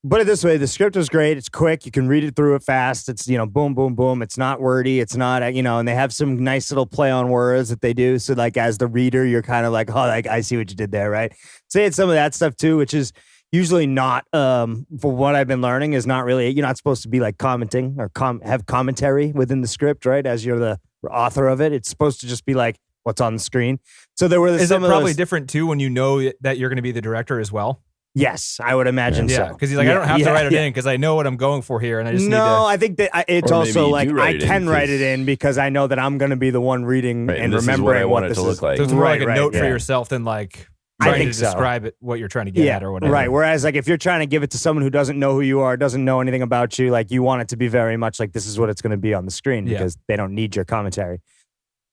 Put it this way, the script was great. It's quick. You can read it through it fast. It's, boom, boom, boom. It's not wordy. It's not, and they have some nice little play on words that they do. So like as the reader, you're kind of like, oh, like I see what you did there, right? So they had some of that stuff too, which is usually not, for what I've been learning, is not really, you're not supposed to be like commenting or have commentary within the script, right? As you're the author of it. It's supposed to just be like what's on the screen. So there were Is it probably different too when you know that you're going to be the director as well? Yes, I would imagine so. Because he's like, I don't have to write it in because I know what I'm going for here, and I just need to. No, I think that it's also like I can write it in because I know that I'm going to be the one reading and remembering what this look like. So it's more like a note for yourself than like trying to describe it, what you're trying to get at or whatever. Right. Whereas like if you're trying to give it to someone who doesn't know who you are, doesn't know anything about you, like you want it to be very much like this is what it's going to be on the screen because they don't need your commentary.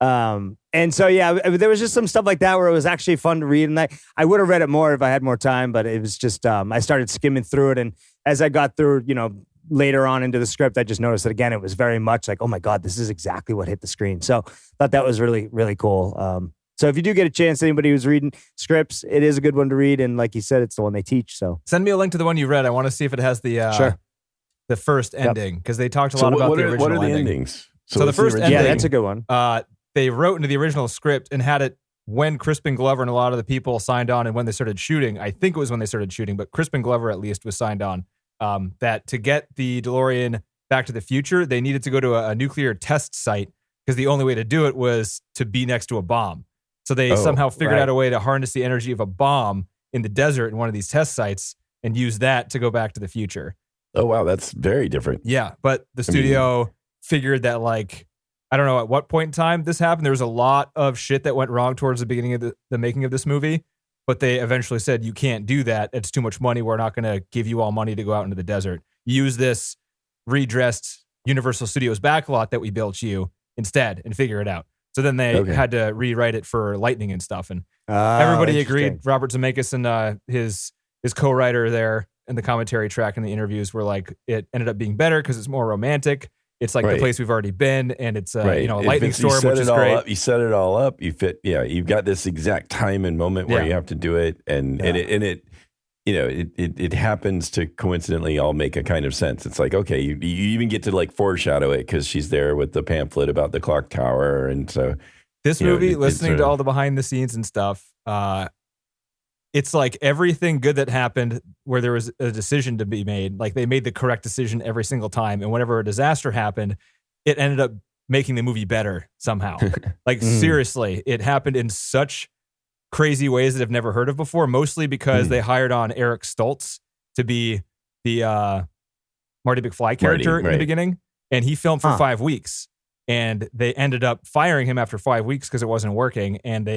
And so, there was just some stuff like that where it was actually fun to read. And I would have read it more if I had more time, but it was just, I started skimming through it. And as I got through, later on into the script, I just noticed that again, it was very much like, oh my God, this is exactly what hit the screen. So thought that was really, really cool. So if you do get a chance, anybody who's reading scripts, it is a good one to read. And like you said, it's the one they teach. So send me a link to the one you read. I want to see if it has the first ending because they talked a lot about the original What are the endings? So the first ending, that's a good one. They wrote into the original script and had it when Crispin Glover and a lot of the people signed on and when they started shooting. I think it was when they started shooting, but Crispin Glover at least was signed on. That to get the DeLorean Back to the Future, they needed to go to a nuclear test site because the only way to do it was to be next to a bomb. So they somehow figured out a way to harness the energy of a bomb in the desert in one of these test sites and use that to go back to the future. Oh, wow. That's very different. Yeah. But the studio figured that, like, I don't know at what point in time this happened. There was a lot of shit that went wrong towards the beginning of the making of this movie. But they eventually said, you can't do that. It's too much money. We're not going to give you all money to go out into the desert. Use this redressed Universal Studios backlot that we built you instead and figure it out. So then they had to rewrite it for Lightning and stuff. And everybody agreed. Robert Zemeckis and his co-writer there in the commentary track and the interviews were like, it ended up being better because it's more romantic. It's like the place we've already been, and it's a lightning storm, which is great. You set it all up. You fit. Yeah, you've got this exact time and moment where you have to do it, and it happens to coincidentally all make a kind of sense. It's like, okay, you even get to like foreshadow it because she's there with the pamphlet about the clock tower, and so this movie, listening to all the behind the scenes and stuff, it's like everything good that happened where there was a decision to be made, like they made the correct decision every single time. And whenever a disaster happened, it ended up making the movie better somehow. Like seriously, it happened in such crazy ways that I've never heard of before, mostly because they hired on Eric Stoltz to be the Marty McFly character in the beginning. And he filmed for 5 weeks, and they ended up firing him after 5 weeks because it wasn't working. And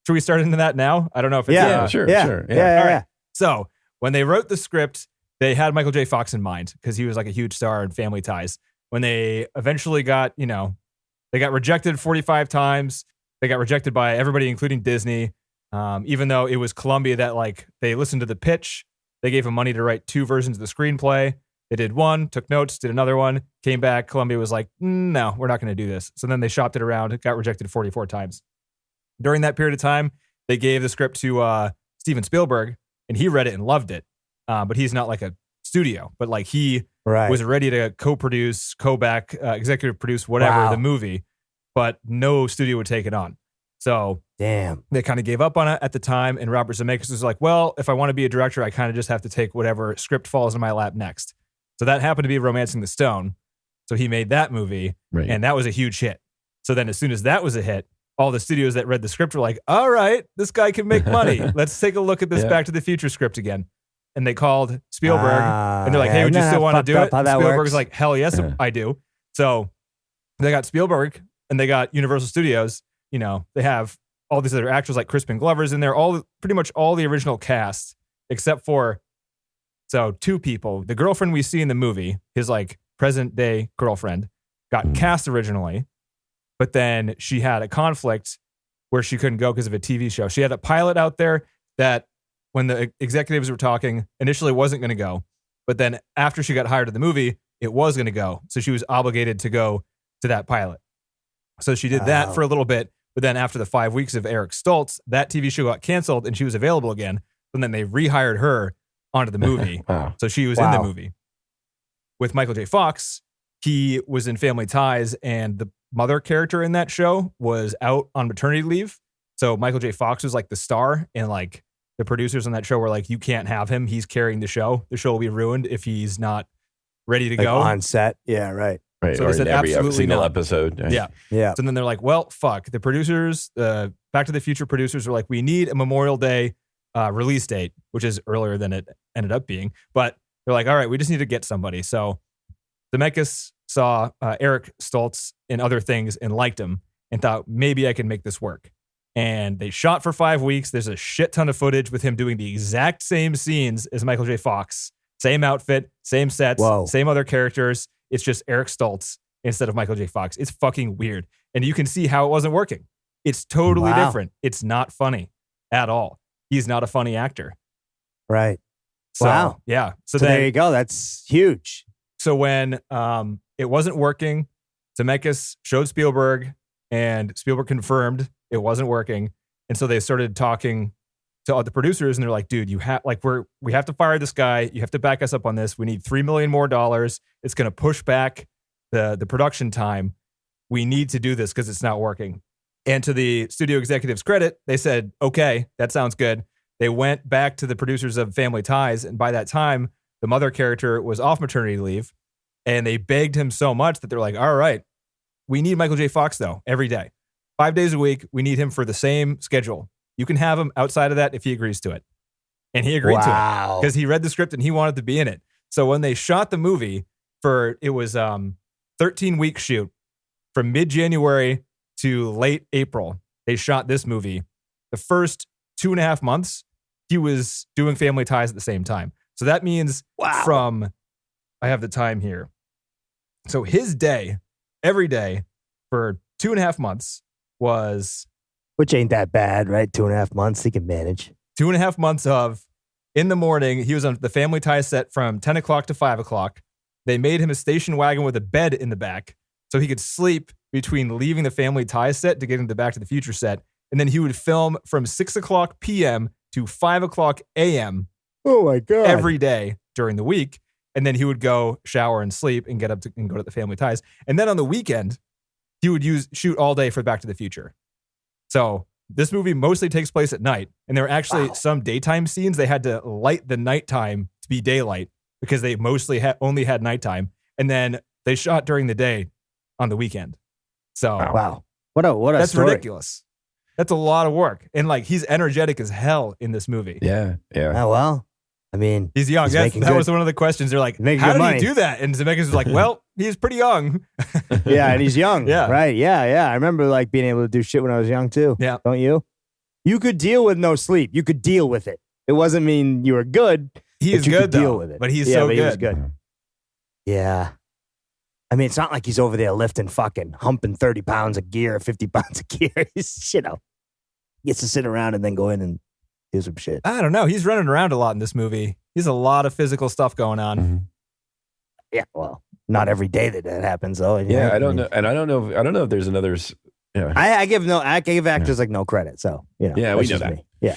should we start into that now? I don't know if it's... Sure. All right. So when they wrote the script, they had Michael J. Fox in mind because he was like a huge star in Family Ties. When they eventually got, they got rejected 45 times. They got rejected by everybody, including Disney. Even though it was Columbia that like they listened to the pitch, they gave him money to write 2 versions of the screenplay. They did one, took notes, did another one, came back. Columbia was like, no, we're not going to do this. So then they shopped it around. It got rejected 44 times. During that period of time, they gave the script to Steven Spielberg, and he read it and loved it. But he's not like a studio, but like he was ready to co-produce, co-back, executive produce, whatever the movie, but no studio would take it on. So they kind of gave up on it at the time. And Robert Zemeckis was like, well, if I want to be a director, I kind of just have to take whatever script falls in my lap next. So that happened to be Romancing the Stone. So he made that movie, and that was a huge hit. So then as soon as that was a hit, all the studios that read the script were like, all right, this guy can make money. Let's take a look at this Back to the Future script again. And they called Spielberg, and they're like, hey, would you still want to do it? And Spielberg's like, hell yes, I do. So they got Spielberg, and they got Universal Studios. They have all these other actors like Crispin Glover's in there, pretty much all the original cast, except for 2 people. The girlfriend we see in the movie, his like present day girlfriend, got cast originally. But then she had a conflict where she couldn't go because of a TV show. She had a pilot out there that when the executives were talking, initially wasn't going to go. But then after she got hired to the movie, it was going to go. So she was obligated to go to that pilot. So she did that for a little bit. But then after the 5 weeks of Eric Stoltz, that TV show got canceled and she was available again. And then they rehired her onto the movie. So she was in the movie. With Michael J. Fox, he was in Family Ties, and the mother character in that show was out on maternity leave. So Michael J. Fox was like the star, and like the producers on that show were like, you can't have him. He's carrying the show. The show will be ruined if he's not ready to go on set. Yeah, right. So they said every single not. episode. Yeah. So then they're like, well, fuck. The producers, Back to the Future producers were like, we need a Memorial Day release date, which is earlier than it ended up being. But they're like, all right, we just need to get somebody. So Zemeckis saw Eric Stoltz in other things and liked him and thought, maybe I can make this work. And they shot for 5 weeks. There's a shit ton of footage with him doing the exact same scenes as Michael J. Fox. Same outfit, same sets, same other characters. It's just Eric Stoltz instead of Michael J. Fox. It's fucking weird. And you can see how it wasn't working. It's totally different. It's not funny at all. He's not a funny actor. Right. So, yeah. So then, there you go. That's huge. So when it wasn't working, Zemeckis showed Spielberg, and Spielberg confirmed it wasn't working. And so they started talking to all the producers, and they're like, dude, we have to fire this guy. You have to back us up on this. We need $3 million more. It's going to push back the production time. We need to do this because it's not working. And to the studio executives' credit, they said, okay, that sounds good. They went back to the producers of Family Ties, and by that time, the mother character was off maternity leave, and they begged him so much that they're like, all right, we need Michael J. Fox, though, every day. 5 days a week, we need him for the same schedule. You can have him outside of that if he agrees to it. And he agreed to it because he read the script and he wanted to be in it. So when they shot the movie it was 13-week shoot from mid-January to late April. They shot this movie. The first 2.5 months, he was doing Family Ties at the same time. So that means I have the time here. So his day, every day for 2.5 months was... Which ain't that bad, right? 2.5 months, he can manage. 2.5 months of, in the morning, he was on the Family Ties set from 10 o'clock to 5 o'clock. They made him a station wagon with a bed in the back so he could sleep between leaving the Family Ties set to getting the Back to the Future set. And then he would film from 6 o'clock p.m. to 5 o'clock a.m. Oh my God. every day during the week. And then he would go shower and sleep and get up and go to the Family Ties. And then on the weekend, he would shoot all day for Back to the Future. So this movie mostly takes place at night. And there were actually some daytime scenes. They had to light the nighttime to be daylight because they mostly only had nighttime. And then they shot during the day on the weekend. So wow. What a that's story. ridiculous. That's a lot of work. And like, he's energetic as hell in this movie. Yeah. Oh, well, I mean, he's young. That was one of the questions. They're like, how did he do that? And Zemeckis was like, well, he's pretty young. Yeah, and he's young. Yeah. Right. Yeah. I remember like being able to do shit when I was young too. Yeah. Don't you? You could deal with no sleep. You could deal with it. It wasn't mean you were good. He is good, deal with it. But he's so good. He was good. Yeah. I mean, it's not like he's over there lifting fucking humping 30 pounds of gear, 50 pounds of gear. He's, he gets to sit around and then go in and do some shit. I don't know. He's running around a lot in this movie. He's a lot of physical stuff going on. Mm-hmm. Yeah, well, not every day that happens though. Yeah, I don't know. And I don't know if there's another. Yeah. I give actors like no credit. So, Yeah, we know that. Me. Yeah.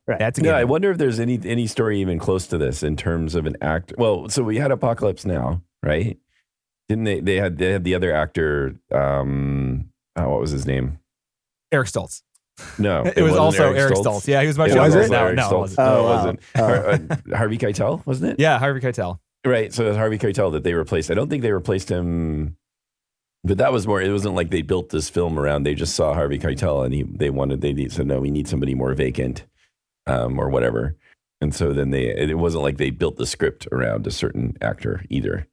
Right. That's a I wonder if there's any story even close to this in terms of an act. Well, so we had Apocalypse Now, right? Didn't they? They had the other actor. What was his name? Eric Stoltz. No, it was also Eric Stoltz. Yeah, he was much younger. No, it wasn't. No, it wasn't. Harvey Keitel, wasn't it? Yeah, Harvey Keitel. Right. So it was Harvey Keitel that they replaced. I don't think they replaced him, but that was more. It wasn't like they built this film around. They just saw Harvey Keitel and they said, no, we need somebody more vacant, or whatever. And so then it wasn't like they built the script around a certain actor either.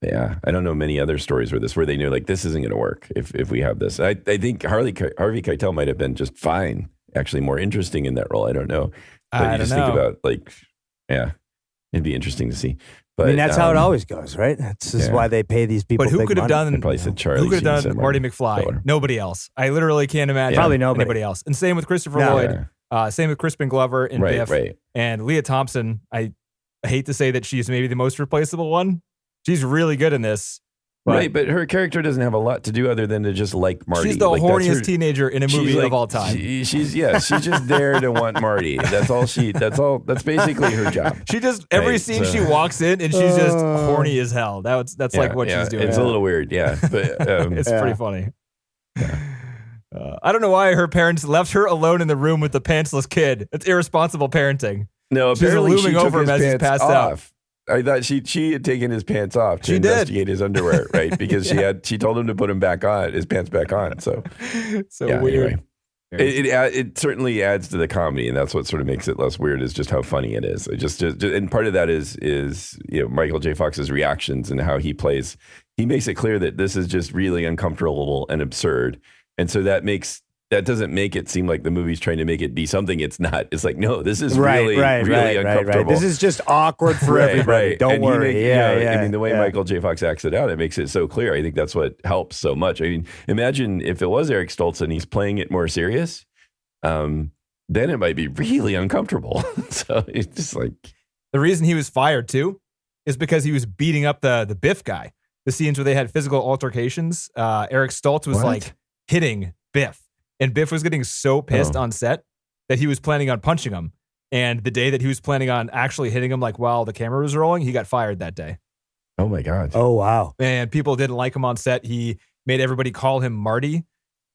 Yeah, I don't know many other stories where they knew like this isn't going to work if we have this. I think Harvey Keitel might have been just fine, actually more interesting in that role. I don't know. But I you just don't know. think about like, yeah, it'd be interesting to see. But I mean, that's how it always goes, right? That's just why they pay these people. But who big could have money. done? Probably said Charlie. Who could have Sheen done Marty McFly? Miller. Nobody else. I literally can't imagine. Probably nobody. Anybody else. And same with Christopher Lloyd. Same with Crispin Glover in Biff. Right. And Leah Thompson. I hate to say that she's maybe the most replaceable one. She's really good in this. But her character doesn't have a lot to do other than to just like Marty. She's the horniest teenager in a movie of all time. She's just there to want Marty. That's basically her job. She just every scene she walks in and she's just horny as hell. That's like what she's doing. It's a little weird, but it's pretty funny. I don't know why her parents left her alone in the room with the pantsless kid. It's irresponsible parenting. No, apparently she's looming over him as he's passed out. I thought she had taken his pants off to investigate his underwear, right? Because she told him to put his pants back on. So weird. Anyway. It certainly adds to the comedy, and that's what sort of makes it less weird. Is just how funny it is. And part of that is Michael J. Fox's reactions and how he plays. He makes it clear that this is just really uncomfortable and absurd, and so that doesn't make it seem like the movie's trying to make it be something it's not. It's like, no, this is really uncomfortable. This is just awkward for everybody. Don't worry. I mean, the way Michael J. Fox acts it out, it makes it so clear. I think that's what helps so much. I mean, imagine if it was Eric Stoltz and he's playing it more serious, then it might be really uncomfortable. So it's just like... The reason he was fired, too, is because he was beating up the Biff guy. The scenes where they had physical altercations, Eric Stoltz was like hitting Biff. And Biff was getting so pissed on set that he was planning on punching him. And the day that he was planning on actually hitting him, like while the camera was rolling, he got fired that day. Oh my God. Oh, wow. And people didn't like him on set. He made everybody call him Marty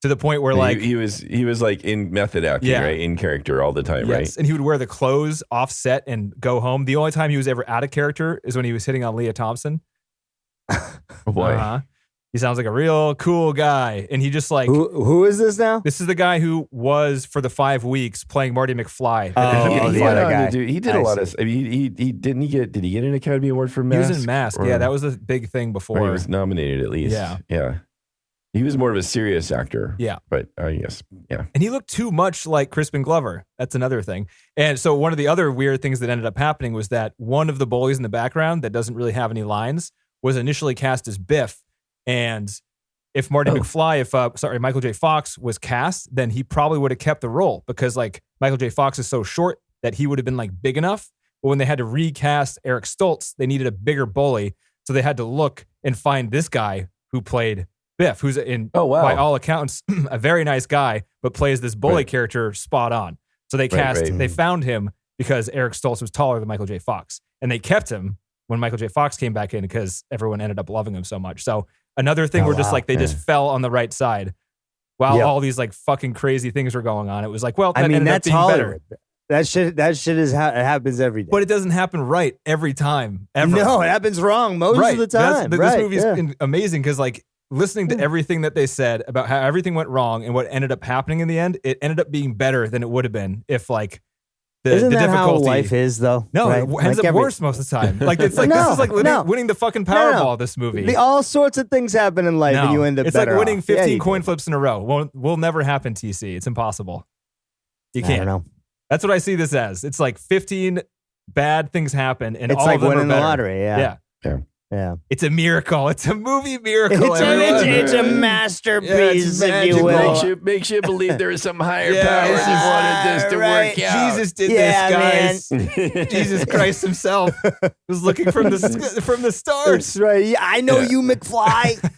to the point where like... He was like in method acting, right? In character all the time, right? And he would wear the clothes off set and go home. The only time he was ever out of character is when he was hitting on Leah Thompson. Oh boy. He sounds like a real cool guy. And he just like... Who is this now? This is the guy who was, for the 5 weeks, playing Marty McFly. He guy. He did a lot of... I mean, he did he get an Academy Award for Mask? He was in Mask. Yeah, that was the big thing before. He was nominated at least. Yeah. He was more of a serious actor. Yeah. But yes, yeah. And he looked too much like Crispin Glover. That's another thing. And so one of the other weird things that ended up happening was that one of the bullies in the background that doesn't really have any lines was initially cast as Biff. And if Michael J. Fox was cast, then he probably would have kept the role because like Michael J. Fox is so short that he would have been like big enough. But when they had to recast Eric Stoltz, they needed a bigger bully. So they had to look and find this guy who played Biff, who's by all accounts, a very nice guy, but plays this bully character spot on. So they they found him because Eric Stoltz was taller than Michael J. Fox. And they kept him when Michael J. Fox came back in because everyone ended up loving him so much. So another thing where just like they just fell on the right side while all these like fucking crazy things were going on. It was like, well, that ended up being better. That shit is how it happens every day. But it doesn't happen right every time, ever. No, it happens wrong most of the time. This movie's amazing because like listening to everything that they said about how everything went wrong and what ended up happening in the end, it ended up being better than it would have been if like Isn't that difficulty. How life is though? No, right? it ends up worse most of the time. Like it's like this is like winning the fucking Powerball. This movie, all sorts of things happen in life, and you end up. It's better like winning off. 15 coin flips in a row. Will never happen. TC, it's impossible. You can't. I don't know. That's what I see this as. It's like 15 bad things happen, and it's all like of them winning are better. the lottery. Yeah. It's a miracle. It's a movie miracle. It's a masterpiece, if you will. Makes you believe there is some higher power that wanted this to work out. Jesus did this, guys. Jesus Christ himself was looking from the stars. That's right. Yeah, I know you, McFly.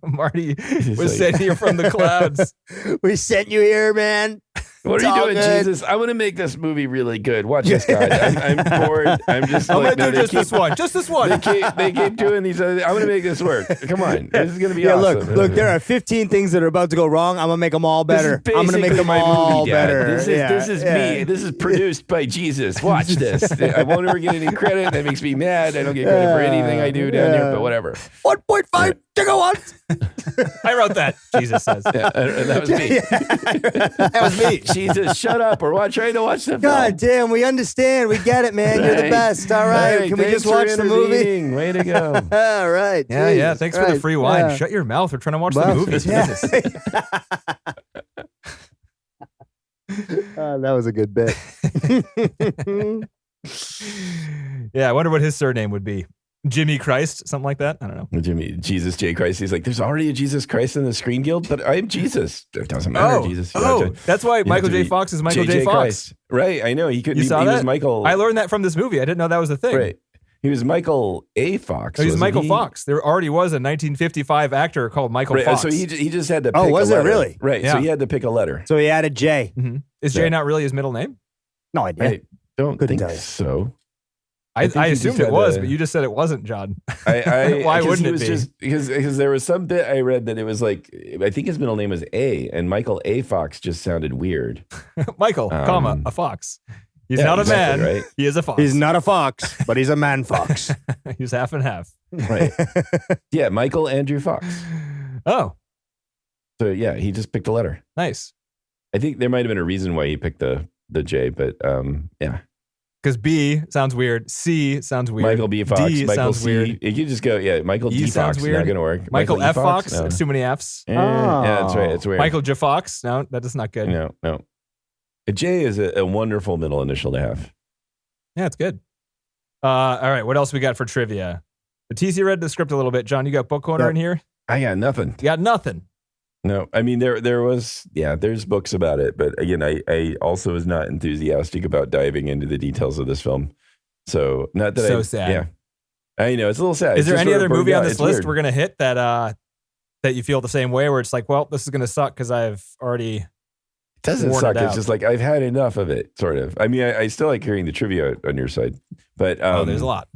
Marty was sent here from the clouds. We sent you here, man. What are you doing, good. Jesus? I want to make this movie really good. Watch this, guys. I'm bored. I'm gonna do this one. Just this one. They keep doing these other. I'm gonna make this work. Come on, this is gonna be awesome. Look. There are 15 things that are about to go wrong. I'm gonna make them all better. I'm gonna make them all better. This is me. This is produced by Jesus. Watch this. I won't ever get any credit. That makes me mad. I don't get credit for anything I do down here. But whatever. 1.5 gigawatts. I wrote that. Jesus says. Yeah, that was me. That was me. Jesus, shut up. We're trying to watch the film. God damn, we understand. We get it, man. You're the best. All right. Can we just watch the movie? Way to go. All right. Yeah. Thanks for the free wine. Shut your mouth. We're trying to watch the movie. That was a good bit. Yeah, I wonder what his surname would be. Jimmy Christ, something like that. I don't know. Jesus J. Christ. He's like, there's already a Jesus Christ in the Screen Guild, but I'm Jesus. It doesn't matter. Jesus. That's why Michael J. Fox is Michael J. Fox. Christ. Right. I know. He couldn't. You saw he that? Was Michael. I learned that from this movie. I didn't know that was a thing. Right. He was Michael A. Fox. No, he was Michael Fox. There already was a 1955 actor called Michael Fox. So he just had to pick a letter. Oh, was it really? Right. Yeah. So he had to pick a letter. So he added J. Mm-hmm. Is J not really his middle name? No idea. I don't think so. I assumed it was, but you just said it wasn't, John. Why wouldn't it be? Just because there was some bit I read that it was like, I think his middle name was A, and Michael A. Fox just sounded weird. Michael, a fox. He's not a man. Right? He is a fox. He's not a fox, but he's a man fox. He's half and half. Right. Yeah, Michael Andrew Fox. Oh. So yeah, he just picked a letter. Nice. I think there might have been a reason why he picked the J, but yeah. Because B sounds weird. C sounds weird. Michael B. Fox. D Michael sounds C. weird. You could just go, Michael D. Fox. Weird. Not going to work. Michael F. Fox. No. It's too many F's. Yeah, that's right. It's weird. Michael J. Fox. No, that is not good. No. A J is a wonderful middle initial to have. Yeah, it's good. All right, what else we got for trivia? The TC read the script a little bit. John, you got book corner in here? I got nothing. You got nothing? No, I mean, there was, there's books about it. But again, I also was not enthusiastic about diving into the details of this film. So not that sad. Yeah. I know, it's a little sad. Is there any other movie on this list we're going to hit that you feel the same way, where it's like, well, this is going to suck because I've already... It doesn't suck. It's just like, I've had enough of it, sort of. I mean, I still like hearing the trivia on your side. But there's a lot.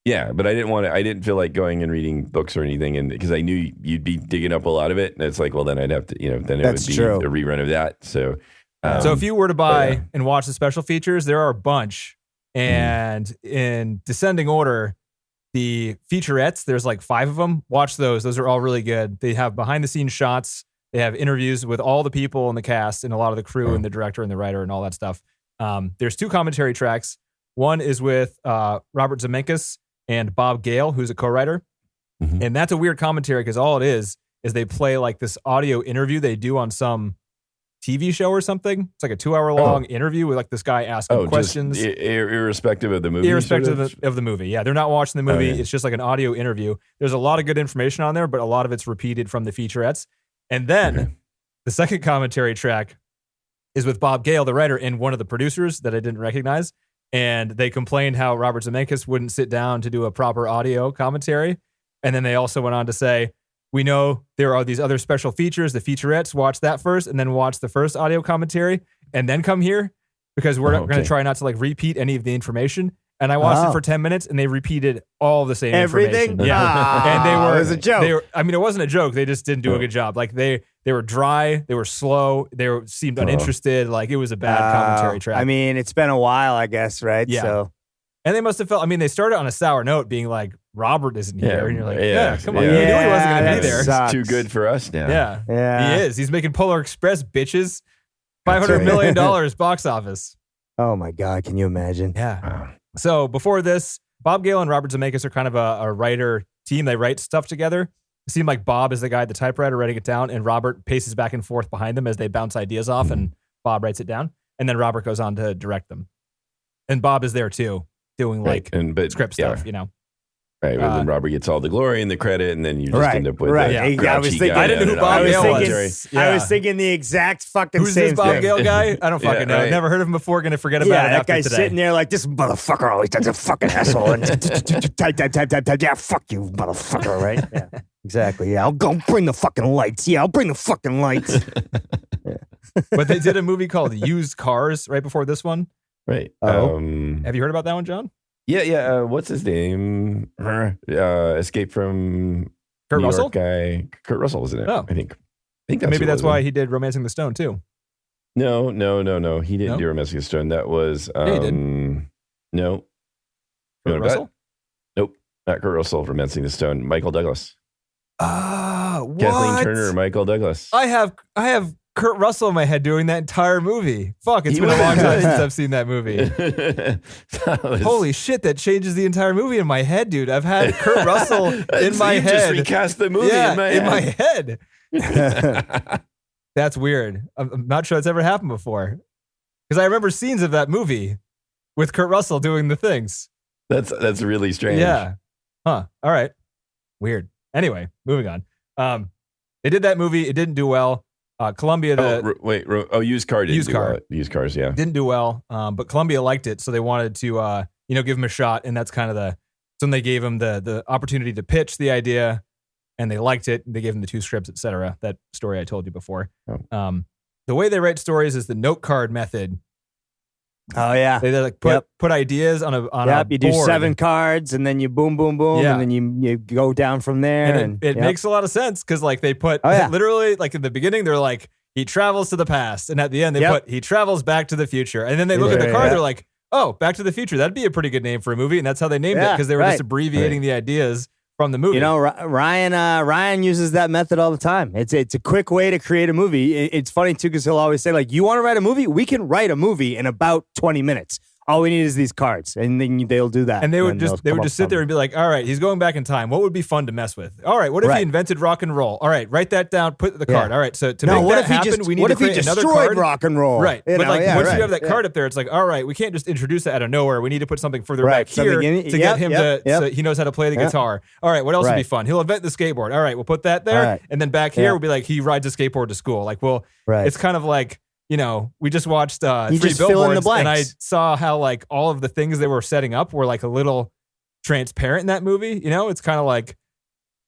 Yeah, but I didn't feel like going and reading books or anything, and because I knew you'd be digging up a lot of it, and it's like, well, then I'd have to, then it would be a rerun of that. So if you were to buy and watch the special features, there are a bunch. And in descending order, the featurettes. There's like 5 of them. Watch those. Those are all really good. They have behind the scenes shots. They have interviews with all the people in the cast and a lot of the crew and the director and the writer and all that stuff. There's 2 commentary tracks. One is with Robert Zemeckis and Bob Gale, who's a co-writer. Mm-hmm. And that's a weird commentary because all it is they play like this audio interview they do on some TV show or something. It's like a 2-hour long interview with like this guy asking questions. Irrespective of the movie? Irrespective of the movie. Yeah, they're not watching the movie. It's just like an audio interview. There's a lot of good information on there, but a lot of it's repeated from the featurettes. And then the second commentary track is with Bob Gale, the writer, and one of the producers that I didn't recognize. And they complained how Robert Zemeckis wouldn't sit down to do a proper audio commentary. And then they also went on to say, we know there are these other special features, the featurettes, watch that first, and then watch the first audio commentary, and then come here, because we're going to try not to like repeat any of the information. And I watched it for 10 minutes, and they repeated all the same information. Yeah, and it was a joke. It wasn't a joke. They just didn't do a good job. Like they were dry, they were slow, seemed uninterested. Like it was a bad commentary track. I mean, it's been a while, I guess, right? Yeah. So. And they must have felt. I mean, they started on a sour note, being like, "Robert isn't here," and you're like, come on, you knew he wasn't going to be there. It's too good for us now." Yeah, he is. He's making Polar Express, bitches. $500 million box office. Oh my God, can you imagine? Yeah. Wow. So before this, Bob Gale and Robert Zemeckis are kind of a writer team. They write stuff together. It seemed like Bob is the guy at the typewriter writing it down, and Robert paces back and forth behind them as they bounce ideas off, and Bob writes it down, and then Robert goes on to direct them. And Bob is there too, doing like script stuff, you know. Right, but then Robert gets all the glory and the credit, and then you just end up with I was thinking, I didn't know who Bob Gale was. I was thinking the exact fucking Who's same this Bob Gale guy? I don't fucking know. I've never heard of him before. Gonna forget about it after that guy's today. Sitting there like, this motherfucker always does a fucking asshole. And type. Yeah, fuck you, motherfucker, right? Yeah, exactly. Yeah, I'll go bring the fucking lights. Yeah, I'll bring the fucking lights. But they did a movie called Used Cars right before this one. Right. Have you heard about that one, John? Yeah. What's his name? Escape from Kurt New Russell? York guy. Kurt Russell was in it. I think that's why he did Romancing the Stone too. No. He didn't do Romancing the Stone. That was he did. No. Kurt Russell? Nope. Not Kurt Russell. Romancing the Stone. Michael Douglas. What? Kathleen Turner. Michael Douglas. I have Kurt Russell in my head doing that entire movie. Fuck, it's been a long time since I've seen that movie. Holy shit, that changes the entire movie in my head, dude. I've had Kurt Russell in my head. Just recast the movie in my head. That's weird. I'm not sure that's ever happened before. Because I remember scenes of that movie with Kurt Russell doing the things. That's really strange. Yeah. Huh. All right. Weird. Anyway, moving on. They did that movie. It didn't do well. Columbia. Used Car didn't do well. Used Cars, yeah. Didn't do well. But Columbia liked it, so they wanted to give him a shot, and that's kind of so they gave him the opportunity to pitch the idea, and they liked it. They gave him the 2 scripts, etc. That story I told you before. The way they write stories is the note card method. Oh yeah, they like put ideas on a board. You do 7 cards, and then you boom, and then you go down from there. And it makes a lot of sense because like they put literally like in the beginning they're like he travels to the past, and at the end they put he travels back to the future, and then they look at the card, they're like, oh, Back to the Future, that'd be a pretty good name for a movie, and that's how they named it because they were just abbreviating the ideas from the movie. You know, Ryan uses that method all the time. It's a quick way to create a movie. It's funny too because he'll always say like, "You want to write a movie? We can write a movie in about 20 minutes. All we need is these cards," and then they'll do that. And they would just sit there and be like, "All right, he's going back in time. What would be fun to mess with? All right, what if he invented rock and roll? All right, write that down. Put the card. All right, so to make that happen, we need to create another card. Rock and roll, right? But like once you have that card up there, it's like, all right, we can't just introduce that out of nowhere. We need to put something further back here to get him so he knows how to play the guitar. All right, what else would be fun? He'll invent the skateboard. All right, we'll put that there, and then back here we'll be like, he rides a skateboard to school. Like, well, it's kind of like. You know, we just watched 3 Billboards, and I saw how like all of the things they were setting up were like a little transparent in that movie. You know, it's kind of like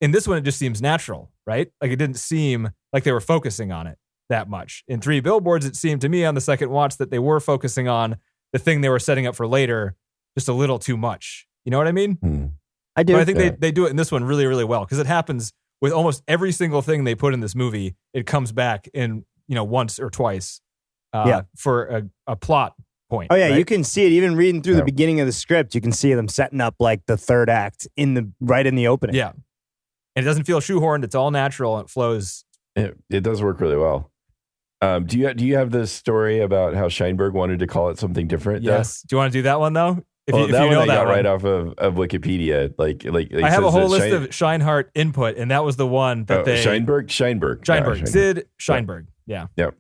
in this one, it just seems natural, right? Like it didn't seem like they were focusing on it that much. In 3 Billboards, it seemed to me on the second watch that they were focusing on the thing they were setting up for later just a little too much. You know what I mean? I do. But I think they do it in this one really, really well because it happens with almost every single thing they put in this movie. It comes back in, once or twice. For a plot point. Oh yeah, right? you can see it even reading through the beginning of the script. You can see them setting up like the third act right in the opening. Yeah, and it doesn't feel shoehorned. It's all natural and it flows. It does work really well. Do you have this story about how Scheinberg wanted to call it something different? Yes. Do you want to do that one though? If that you know one I that got one. right off of Wikipedia. Like I have a whole list of Scheinhardt input, and that was the one that they Scheinberg. Sid Scheinberg. Yeah. Yeah.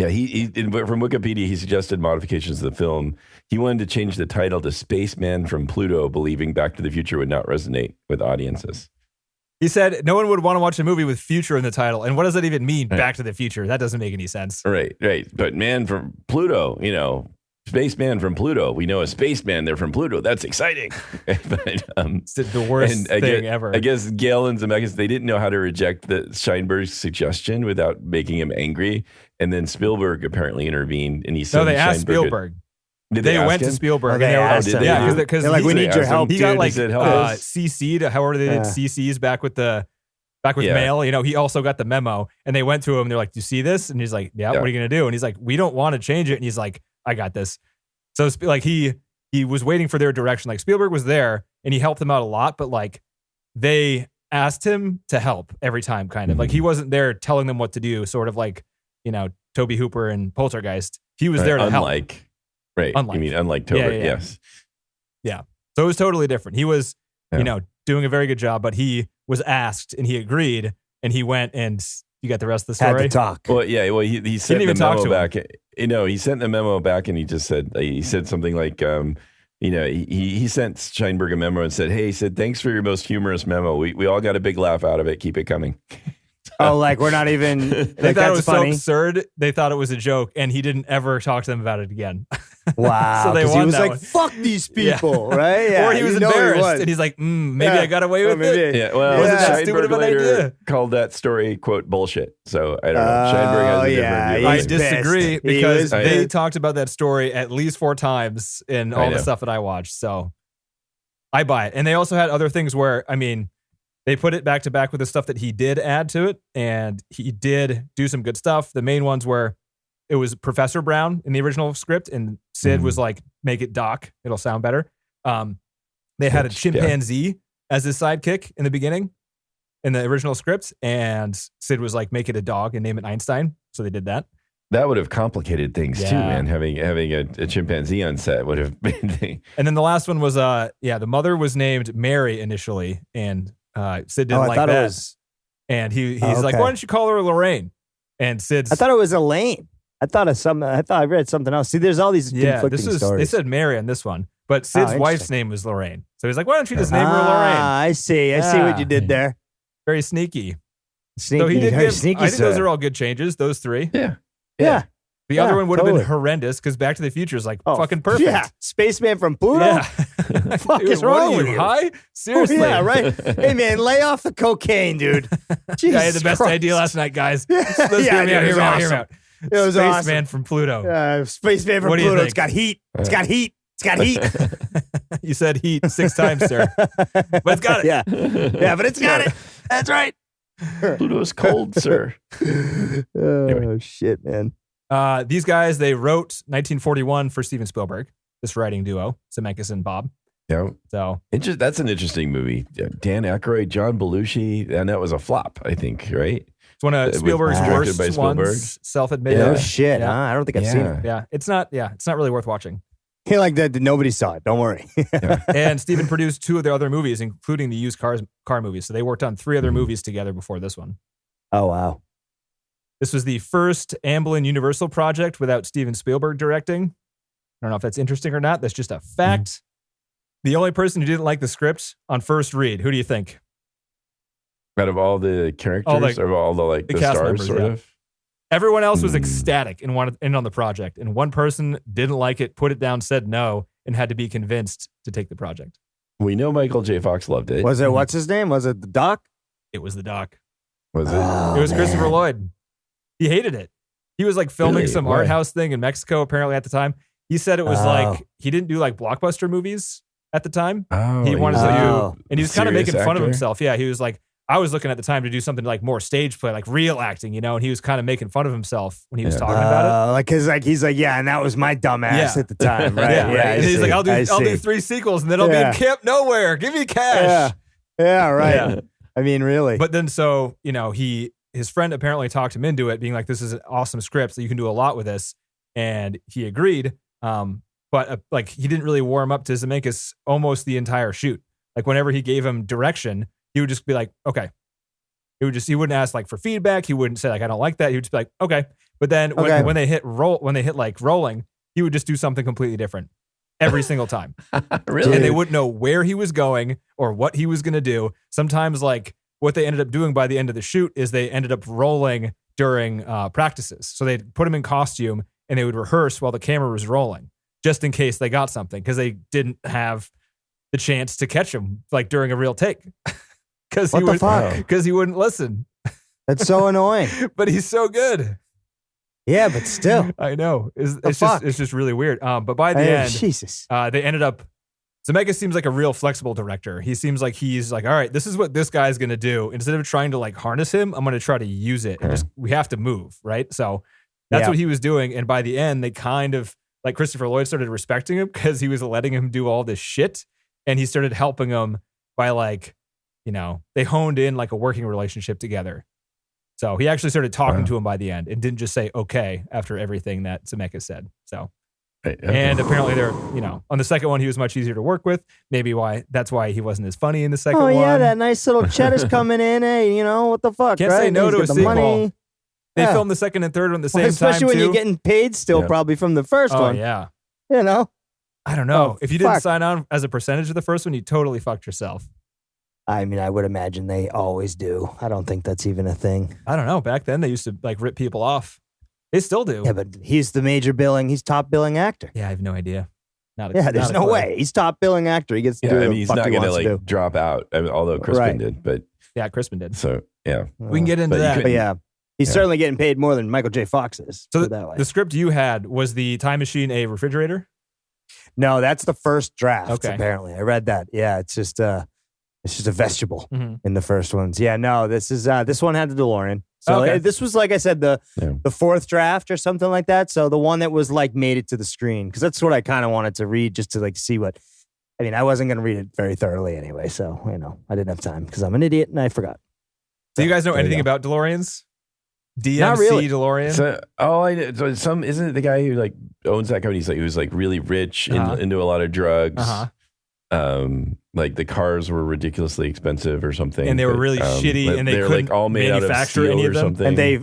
He from Wikipedia, he suggested modifications to the film. He wanted to change the title to Spaceman from Pluto, believing Back to the Future would not resonate with audiences. He said no one would want to watch a movie with future in the title. And what does that even mean, Back to the Future? That doesn't make any sense. Right. But man from Pluto, Spaceman from Pluto. We know a spaceman. They're from Pluto. That's exciting. But, it's the worst thing ever. I guess Gale and Zemeckis, they didn't know how to reject Scheinberg's suggestion without making him angry. And then Spielberg apparently intervened, and he said, "No, they asked Spielberg. Did they went to Spielberg? They asked him. Yeah, because they're like, we need your help. He got like help CC'd. However, they did CCs back with mail. He also got the memo, and they went to him. And they're like, "Do you see this?" And he's like, "Yeah. What are you gonna do?" And he's like, "We don't want to change it." And he's like, "I got this." So like he was waiting for their direction. Like Spielberg was there, and he helped them out a lot, but like they asked him to help every time, kind of like he wasn't there telling them what to do. Sort of like Tobe Hooper and Poltergeist. He was there to help. You mean unlike Tobe? Yeah. Yes. Yeah. So it was totally different. He was, doing a very good job, but he was asked and he agreed, and he went, and you got the rest of the story. Had to talk. Well, yeah. Well, he sent the memo back. He sent the memo back, and he just said something like, he sent Scheinberg a memo and said, "Hey," he said, "thanks for your most humorous memo. We all got a big laugh out of it. Keep it coming." Oh, like we're not even. They thought it was funny. So absurd. They thought it was a joke, and he didn't ever talk to them about it again. Wow. So he was like, "Fuck these people," right? Yeah. Or he was embarrassed, and he's like, "Maybe I got away with it." Yeah. Well, wasn't that stupid of an idea? Called that story quote bullshit. So I don't know. Scheinberg has a different view. I disagree because they talked about that story at least 4 times in all the stuff that I watched. So I buy it, and they also had other things where they put it back to back with the stuff that he did add to it, and he did do some good stuff. The main ones were it was Professor Brown in the original script, and Sid was like, "Make it Doc; it'll sound better." They had a chimpanzee as his sidekick in the beginning in the original script, and Sid was like, "Make it a dog and name it Einstein." So they did that. That would have complicated things too, man. Having a chimpanzee on set would have been. And then the last one was the mother was named Mary initially, and Sid didn't like that. And he's like, "Why don't you call her Lorraine?" And Sid's, I thought it was Elaine. I thought I read something else. See, there's all these conflicting stories. They said Mary on this one, but Sid's wife's name was Lorraine. So he's like, "Why don't you just name her Lorraine?" I see. I see what you did there. Very sneaky. So he did sneaky. I think those are all good changes. Those 3. Yeah. The other one would have been horrendous because Back to the Future is like fucking perfect. Yeah, Spaceman from Pluto. Yeah. Fuck is wrong with you? High? Seriously? Oh, yeah, right. Hey man, lay off the cocaine, dude. I had the best idea last night, guys. Let's hear me out. It was Spaceman from Pluto. Spaceman from Pluto. It's got heat. It's got heat. It's got heat. You said heat 6 times, sir. But it's got it. Yeah, but it's got it. That's right. Pluto's cold, sir. Anyway. Shit, man. These guys, they wrote 1941 for Steven Spielberg, this writing duo, Zemeckis and Bob. Yeah. So that's an interesting movie. Dan Aykroyd, John Belushi, and that was a flop, I think, right? It's one of Spielberg's worst ones, self-admitted. No shit. Yeah. Huh? I don't think I've seen it. Yeah, it's not really worth watching. He like that. Nobody saw it. Don't worry. And Steven produced 2 of their other movies, including the used car movies. So they worked on 3 other movies together before this one. Oh, wow. This was the first Amblin Universal project without Steven Spielberg directing. I don't know if that's interesting or not. That's just a fact. The only person who didn't like the script on first read, who do you think? Out of all the characters, or all the cast stars, members, sort of? Everyone else was ecstatic and wanted in on the project. And one person didn't like it, put it down, said no, and had to be convinced to take the project. We know Michael J. Fox loved it. Was it, what's his name? Was it the Doc? It was the Doc. Was it? It was Christopher Lloyd. He hated it. He was like filming some art house thing in Mexico apparently at the time. He said it was like, he didn't do like blockbuster movies at the time. He wanted to do, and he was kind of making fun of himself. Yeah, he was like, I was looking at the time to do something like more stage play, like real acting, and he was kind of making fun of himself when he was talking about it. Cause he's like, yeah, and that was my dumb ass at the time, right? And he's like, I'll do 3 sequels and then I'll be in Camp Nowhere. Give me cash. Yeah, right. Yeah. I mean, really. But then his friend apparently talked him into it, being like, this is an awesome script, so you can do a lot with this. And he agreed. But he didn't really warm up to Zemeckis almost the entire shoot. Like whenever he gave him direction, he would just be like, okay. He wouldn't ask like for feedback. He wouldn't say like, I don't like that. He would just be like, okay. But then when they hit rolling, he would just do something completely different every single time. Really? And they wouldn't know where he was going or what he was going to do. Sometimes like what they ended up doing by the end of the shoot is they ended up rolling during practices. So they'd put him in costume and they would rehearse while the camera was rolling, just in case they got something, because they didn't have the chance to catch him like during a real take. Because he wouldn't listen. That's so annoying. But he's so good. Yeah, but still. I know. It's just really weird. But by the end, Jesus. They ended up, Zemeckis seems like a real flexible director. He seems like he's like, all right, this is what this guy's going to do. Instead of trying to like harness him, I'm going to try to use it. And we have to move, right? So that's what he was doing. And by the end, they kind of, like Christopher Lloyd started respecting him because he was letting him do all this shit. And he started helping him by like, they honed in like a working relationship together. So he actually started talking to him by the end and didn't just say, okay, after everything that Zemeckis said. So, and apparently they're, on the second one, he was much easier to work with. Maybe that's why he wasn't as funny in the second one. Oh yeah, that nice little cheddar's coming in. Hey, what the fuck? Can't say no to a sequel. Money. They filmed the second and third one at the same time, especially when you're getting paid still probably from the first one. Oh, yeah. I don't know. If you didn't sign on as a percentage of the first one, you totally fucked yourself. I mean, I would imagine they always do. I don't think that's even a thing. I don't know. Back then, they used to like rip people off. They still do. Yeah, but he's the major billing. He's top billing actor. Yeah, I have no idea. There's no way. He's top billing actor. He gets to do what he's not going to like drop out. Although Crispin did, but Crispin did. So yeah, we can get into that. But yeah, he's certainly getting paid more than Michael J. Fox is. So the script you had, was the time machine a refrigerator? No, that's the first draft. Okay. Apparently, I read that. Yeah, it's just a vegetable in the first ones. Yeah, no, this one had the DeLorean. So this was, like I said, the fourth draft or something like that. So the one that was like made it to the screen, because that's what I kind of wanted to read, just to like see what. I mean, I wasn't going to read it very thoroughly anyway, so I didn't have time because I'm an idiot and I forgot. Do you guys know anything about DeLoreans? DMC Not really. DeLorean. So, isn't it the guy who like owns that company? He's like, he was like really rich, into a lot of drugs. Like the cars were ridiculously expensive or something, and they were really shitty, and they couldn't like all made manufacture any of them. Something. And they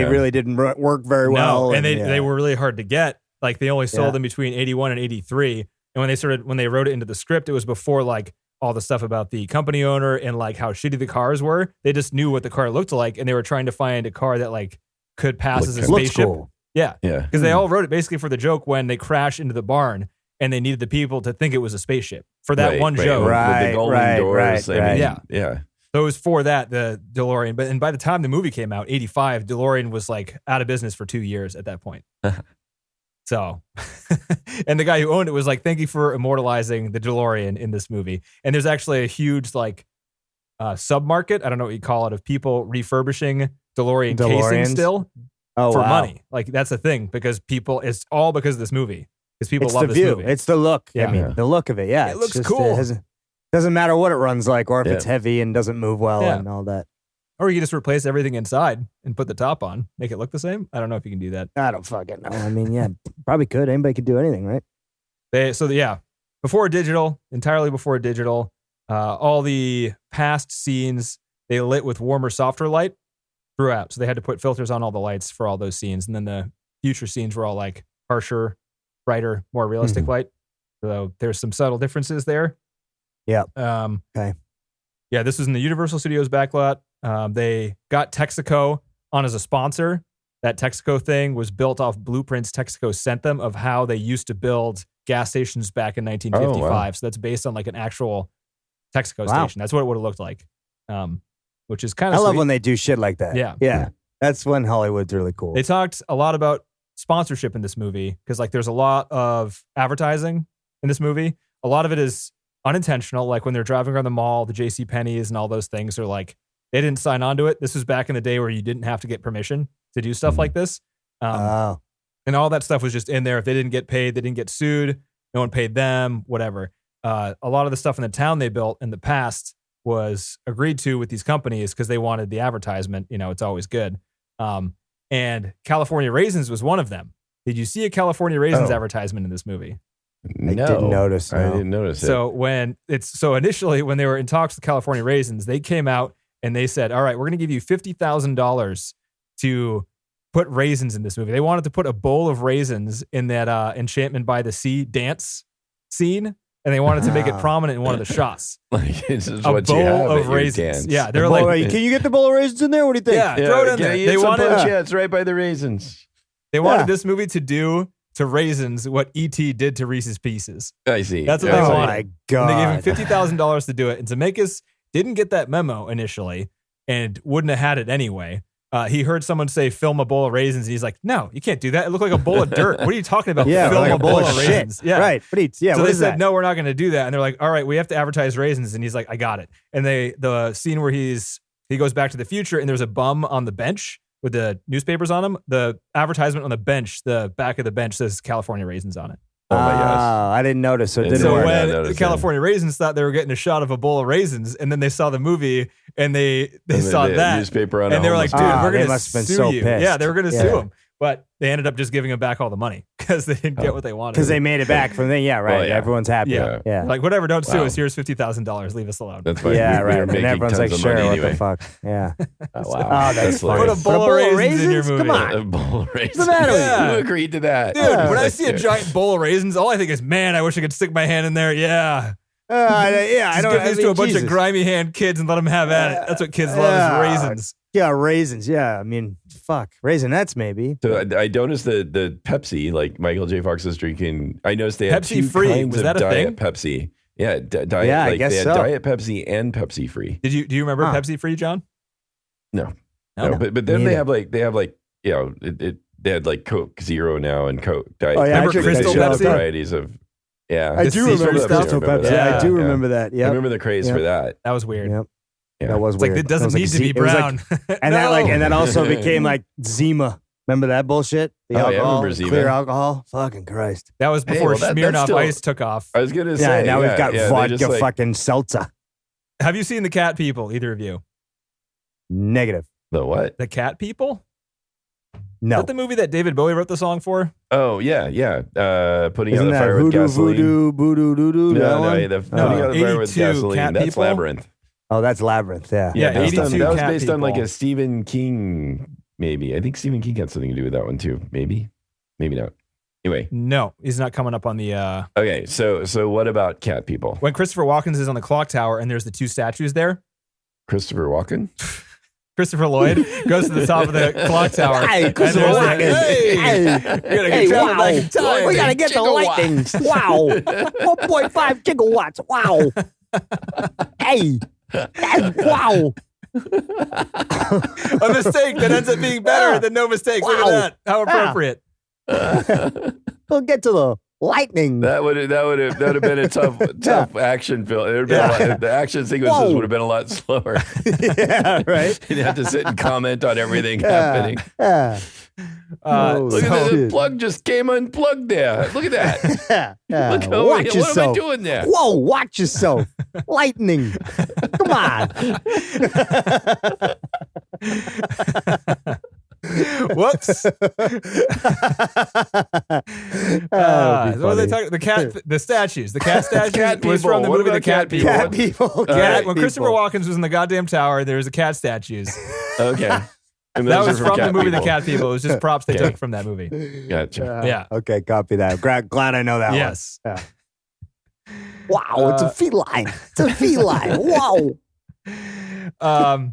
really didn't work very well. No, and they were really hard to get. Like they only sold them between 81 and 83. And when they wrote it into the script, it was before like all the stuff about the company owner and like how shitty the cars were. They just knew what the car looked like, and they were trying to find a car that like could pass as a spaceship. Cool. Yeah. Because they all wrote it basically for the joke when they crash into the barn. And they needed the people to think it was a spaceship for that one joke. With the golden doors. Yeah. So it was for that, the DeLorean. And by the time the movie came out, 85, DeLorean was like out of business for 2 years at that point. So, and the guy who owned it was like, thank you for immortalizing the DeLorean in this movie. And there's actually a huge like sub-market, I don't know what you call it, of people refurbishing DeLorean casings still for money. Like that's a thing because it's all because of this movie. Because people love this movie. It's the look. Yeah. I mean, the look of it. Yeah. It looks cool. It doesn't matter what it runs like or if it's heavy and doesn't move well and all that. Or you just replace everything inside and put the top on. Make it look the same. I don't know if you can do that. I don't fucking know. I mean, probably could. Anybody could do anything, right? Before digital, entirely before digital, all the past scenes, they lit with warmer, softer light throughout. So they had to put filters on all the lights for all those scenes. And then the future scenes were all like harsher, brighter, more realistic light. So there's some subtle differences there. Yeah. Okay. Yeah, this was in the Universal Studios backlot. They got Texaco on as a sponsor. That Texaco thing was built off blueprints Texaco sent them of how they used to build gas stations back in 1955. Oh, wow. So that's based on like an actual Texaco station. That's what it would have looked like. Which is kind of I love when they do shit like that. Yeah. That's when Hollywood's really cool. They talked a lot about sponsorship in this movie because like there's a lot of advertising in this movie. A lot of it is unintentional, like when they're driving around the mall, the JCPenney's and all those things are like They didn't sign on to it. This was back in the day where you didn't have to get permission to do stuff like this. And all that stuff was just in there. If they didn't get paid, they didn't get sued. No one paid them, whatever. A lot of the stuff in the town they built in the past was agreed to with these companies because they wanted the advertisement. It's always good. And California Raisins was one of them. Did you see a California Raisins advertisement in this movie? No, I didn't notice. I didn't notice it. So initially when they were in talks with California Raisins, they came out and they said, all right, we're going to give you $50,000 to put raisins in this movie. They wanted to put a bowl of raisins in that Enchantment by the Sea dance scene, and they wanted to make it prominent in one of the shots. This is a what bowl you have of at your raisins. dance. Yeah, they're like, can you get the bowl of raisins in there? What do you think? Yeah, throw it in there. They wanted it's right by the raisins. They wanted this movie to do to raisins what E.T. did to Reese's Pieces. I see. That's what they wanted. Oh my God. And they gave him $50,000 to do it. And Zemeckis didn't get that memo initially and wouldn't have had it anyway. He heard someone say, film a bowl of raisins. And he's like, no, you can't do that. It looked like a bowl of dirt. What are you talking about? Yeah, film like a bowl of raisins. Yeah. Right. But so what they is said, that? no, we're not going to do that. And they're like, all right, we have to advertise raisins. And he's like, I got it. And the scene where he goes back to the future and there's a bum on the bench with the newspapers on him. The advertisement on the bench, the back of the bench says California Raisins on it. Oh my gosh. I didn't notice. So, when the California Raisins thought they were getting a shot of a bowl of raisins, and then they saw the movie and they saw that newspaper on and they were like, dude, we're going to sue you. Pissed. Yeah, they were going to sue him. But they ended up just giving him back all the money because they didn't get what they wanted. Because they made it back from there. Yeah, right. Well, yeah. Everyone's happy. Yeah. Like, whatever, don't sue us. Here's $50,000. Leave us alone. That's fine. Yeah, We right. were And making everyone's like, tons of sure, money what anyway. the fuck? Yeah. Oh, Oh, wow. that's Put hilarious. a bowl of raisins in your movie. Come on. A bowl of raisins. What's the matter with you? Who agreed to that? Dude, when I see a giant bowl of raisins, all I think is, man, I wish I could stick my hand in there. Yeah. I don't give these to a bunch of grimy hand kids and let them have at it. That's what kids love is raisins. Yeah, raisins. Yeah, I mean, fuck. Raisinets, maybe. So I noticed the Pepsi, like Michael J. Fox is drinking. I noticed they had Pepsi two free. kinds Was that of a Diet thing? Pepsi. Yeah, Diet. Yeah, I like guess they had so. Diet Pepsi and Pepsi free. Do you remember Pepsi free, John? No. No. But then they have like they had like Coke Zero now and Coke Diet. Oh, yeah, Remember Pepsi. Crystal They had Pepsi? varieties of. Yeah, I do remember stuff. Crystal Pepsi. Yeah. I do remember that. I Yeah, remember the craze for that. That was weird. Yep. Yeah. That was It's like, weird. it doesn't was like need to be it was like- brown. and that also became like Zima. Remember that bullshit? The Oh, yeah, I alcohol, remember Zima. clear alcohol. Fucking Christ. That was Hey, before well, that's Smirnoff still- Ice took off. I was gonna Yeah, say. now we've got they vodka just, like, fucking seltzer. Have you seen The Cat People, either of you? Negative. The what? The Cat People? No. Is that the movie that David Bowie wrote the song for? Oh yeah. Putting Isn't out the that fire with voodoo, gasoline. voodoo, doo-doo? that No, one? putting out the fire with 82 gasoline. Cat That's People? Labyrinth. Oh, that's Labyrinth. Yeah. Yeah, based 82 on, that was Cat based on like People. a Stephen King. Maybe I think Stephen King had something to do with that one too. Maybe not. Anyway, No, he's not coming up on the... okay. So what about Cat People? When Christopher Walken is on the clock tower and there's the two statues there, Christopher Walken. Christopher Lloyd goes to the top of the clock tower. Hey, and Christopher there's Walken. Hey, Hey, travel wow. back in time. We gotta get the lightning. Wow. 1.5 gigawatts. Wow. Hey. Wow. A mistake that ends up being better than no mistake. Look Wow. at that. How appropriate. We'll get to the lightning. That would have been a tough action film. It would have been the action sequences Whoa. would have been a lot slower. Yeah, right. You'd have to sit and comment on everything happening. Yeah. Look at so- the plug just came unplugged there. Look at that. Yeah. Look how, Watch what am I yourself. doing there? Whoa, watch yourself. Lightning. Come on. Whoops. What was I talking? The statues. The cat statues Cat was People. from the What movie The about Cat Cat People. Cat people. Cat, when Christopher Walken was in the goddamn tower, there was a cat statues. Okay. And That those was are from the Cat movie The People. Cat People. It was just props they Okay. took from that movie. Gotcha. Yeah. Okay, copy that. Glad I know that Yes. one. Yeah. Wow, it's a feline. It's a feline. Wow.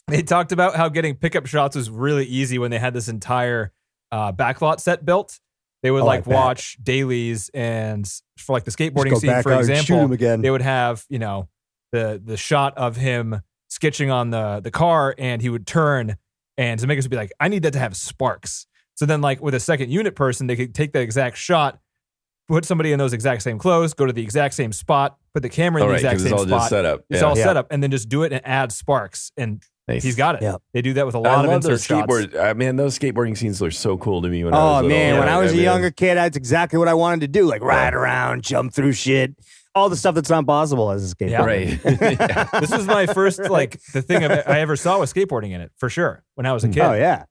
They talked about how getting pickup shots was really easy when they had this entire backlot set built. They would I bet. watch dailies, and for like the skateboarding Go scene, back for out and shoot example, him again. they would have, the shot of him sketching on the car, and he would turn, and Zemeckis would be like, I need that to have sparks. So then like with a second unit person, they could take that exact shot, put somebody in those exact same clothes, go to the exact same spot, put the camera in the exact same it's all spot. just set up. It's all set up, and then just do it and add sparks, and he's got it. Yeah. They do that with a lot of insert shots. Man, those skateboarding scenes are so cool to me when I was little. When I was a younger kid, that's exactly what I wanted to do. Like ride around, jump through shit. All the stuff that's not possible as a skateboarder. Yeah. Right. This was my first, like, the thing I ever saw with skateboarding in it, for sure, when I was a kid. Oh, yeah.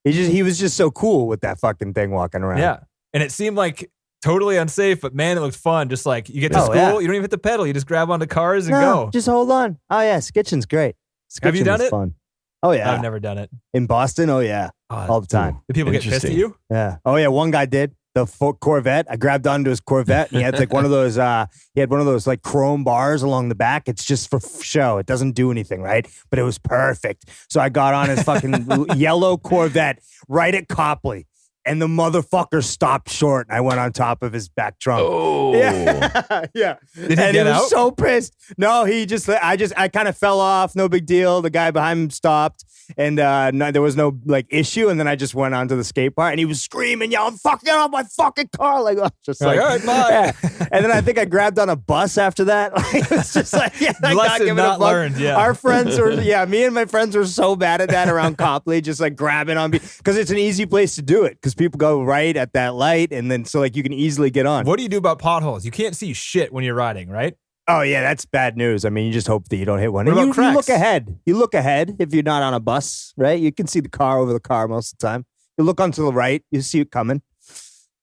He was just so cool with that fucking thing walking around. Yeah. And it seemed like totally unsafe, but man, it looked fun. Just like you get to school, you don't even hit the pedal. You just grab onto cars and go. Just hold on. Oh, yeah. Skitching's great. Have you done it? Fun. Oh, yeah. I've never done it. In Boston? Oh, yeah. All the time. Do people get pissed at you? Yeah. Oh, yeah. One guy did. The Corvette. I grabbed onto his Corvette, and he had like one of those. He had one of those like chrome bars along the back. It's just for show. It doesn't do anything, right? But it was perfect. So I got on his fucking yellow Corvette right at Copley, and the motherfucker stopped short. And I went on top of his back trunk. Oh, yeah, yeah. Did he get out? Was so pissed. No, I kind of fell off. No big deal. The guy behind him stopped. And there was no like issue, and then I just went onto the skate park, and he was screaming, yelling, "Fuck, get off my fucking car!" Like, just like, all right, bye. Yeah. And then I think I grabbed on a bus after that. Like, it's just like, lesson not learned. Yeah, our friends were, me and my friends were so bad at that around Copley, just like grabbing on because it's an easy place to do it because people go right at that light, and then so like you can easily get on. What do you do about potholes? You can't see shit when you're riding, right? Oh, yeah, that's bad news. I mean, you just hope that you don't hit one. What And about cracks? You look ahead. You look ahead if you're not on a bus, right? You can see the car over the car most of the time. You look onto the right, you see it coming.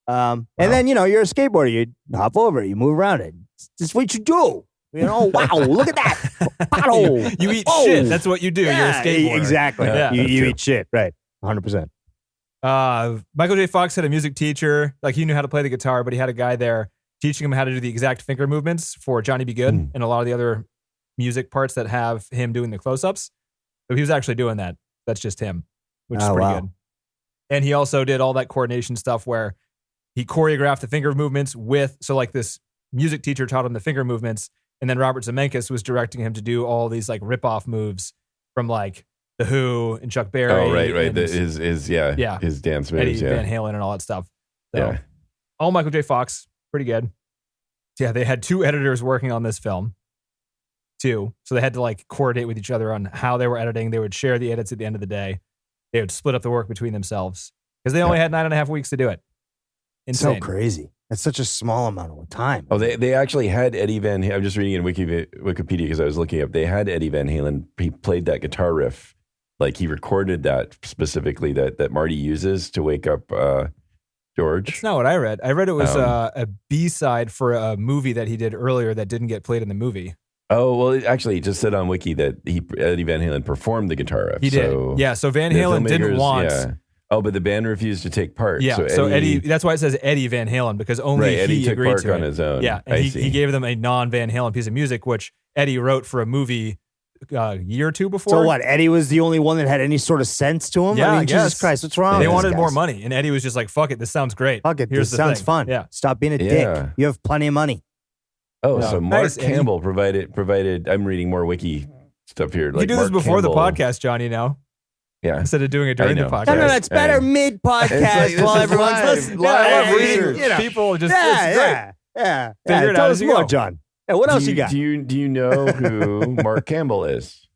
And then, you're a skateboarder. You hop over it. You move around it. It's just what you do. Wow, look at that. Pothole. You eat shit. That's what you do. Yeah, you're a skateboarder. Exactly. Yeah. You eat shit, right. 100%. Michael J. Fox had a music teacher. Like, he knew how to play the guitar, but he had a guy there teaching him how to do the exact finger movements for Johnny B. Good and a lot of the other music parts that have him doing the close-ups. So he was actually doing that. That's just him, which is pretty good. And he also did all that coordination stuff where he choreographed the finger movements so like this music teacher taught him the finger movements, and then Robert Zemeckis was directing him to do all these like rip-off moves from like The Who and Chuck Berry. Oh, right. And His dance moves. Eddie Van Halen and all that stuff. So, all Michael J. Fox. Pretty good. Yeah, they had 2 editors working on this film. 2. So they had to like coordinate with each other on how they were editing. They would share the edits at the end of the day. They would split up the work between themselves because they only had 9.5 weeks to do it. Insane. So crazy. That's such a small amount of time. Oh, they actually had Eddie Van Halen. I'm just reading in Wikipedia because I was looking up. They had Eddie Van Halen. He played that guitar riff. Like he recorded that specifically that Marty uses to wake up George. That's not what I read. I read it was a B-side for a movie that he did earlier that didn't get played in the movie. Oh, well, it just said on Wiki that Eddie Van Halen performed the guitar riff. He did. Yeah, so Van Halen didn't want... Yeah. Oh, but the band refused to take part. Yeah, so Eddie, that's why it says Eddie Van Halen, because only Eddie took agreed part to on it. his own. Yeah, and he gave them a non-Van Halen piece of music, which Eddie wrote for a movie a year or 2 before. So what, Eddie was the only one that had any sort of sense to him? Yeah, I mean, Jesus Christ, what's wrong with They these wanted guys? more money, and Eddie was just like, fuck it, this sounds great. Fuck it, this sounds fun. Yeah. Stop being a dick. You have plenty of money. Oh, so Mark Nice, Campbell provided, I'm reading more Wiki stuff here. You do this before the podcast, John, Yeah. Instead of doing it during the podcast. No, it's better mid-podcast while everyone's listening. I love reading. People just, it's great. Yeah. Figure it Tell out us as you more, go. John. Yeah, what else you got? Do you know who Mark Campbell is?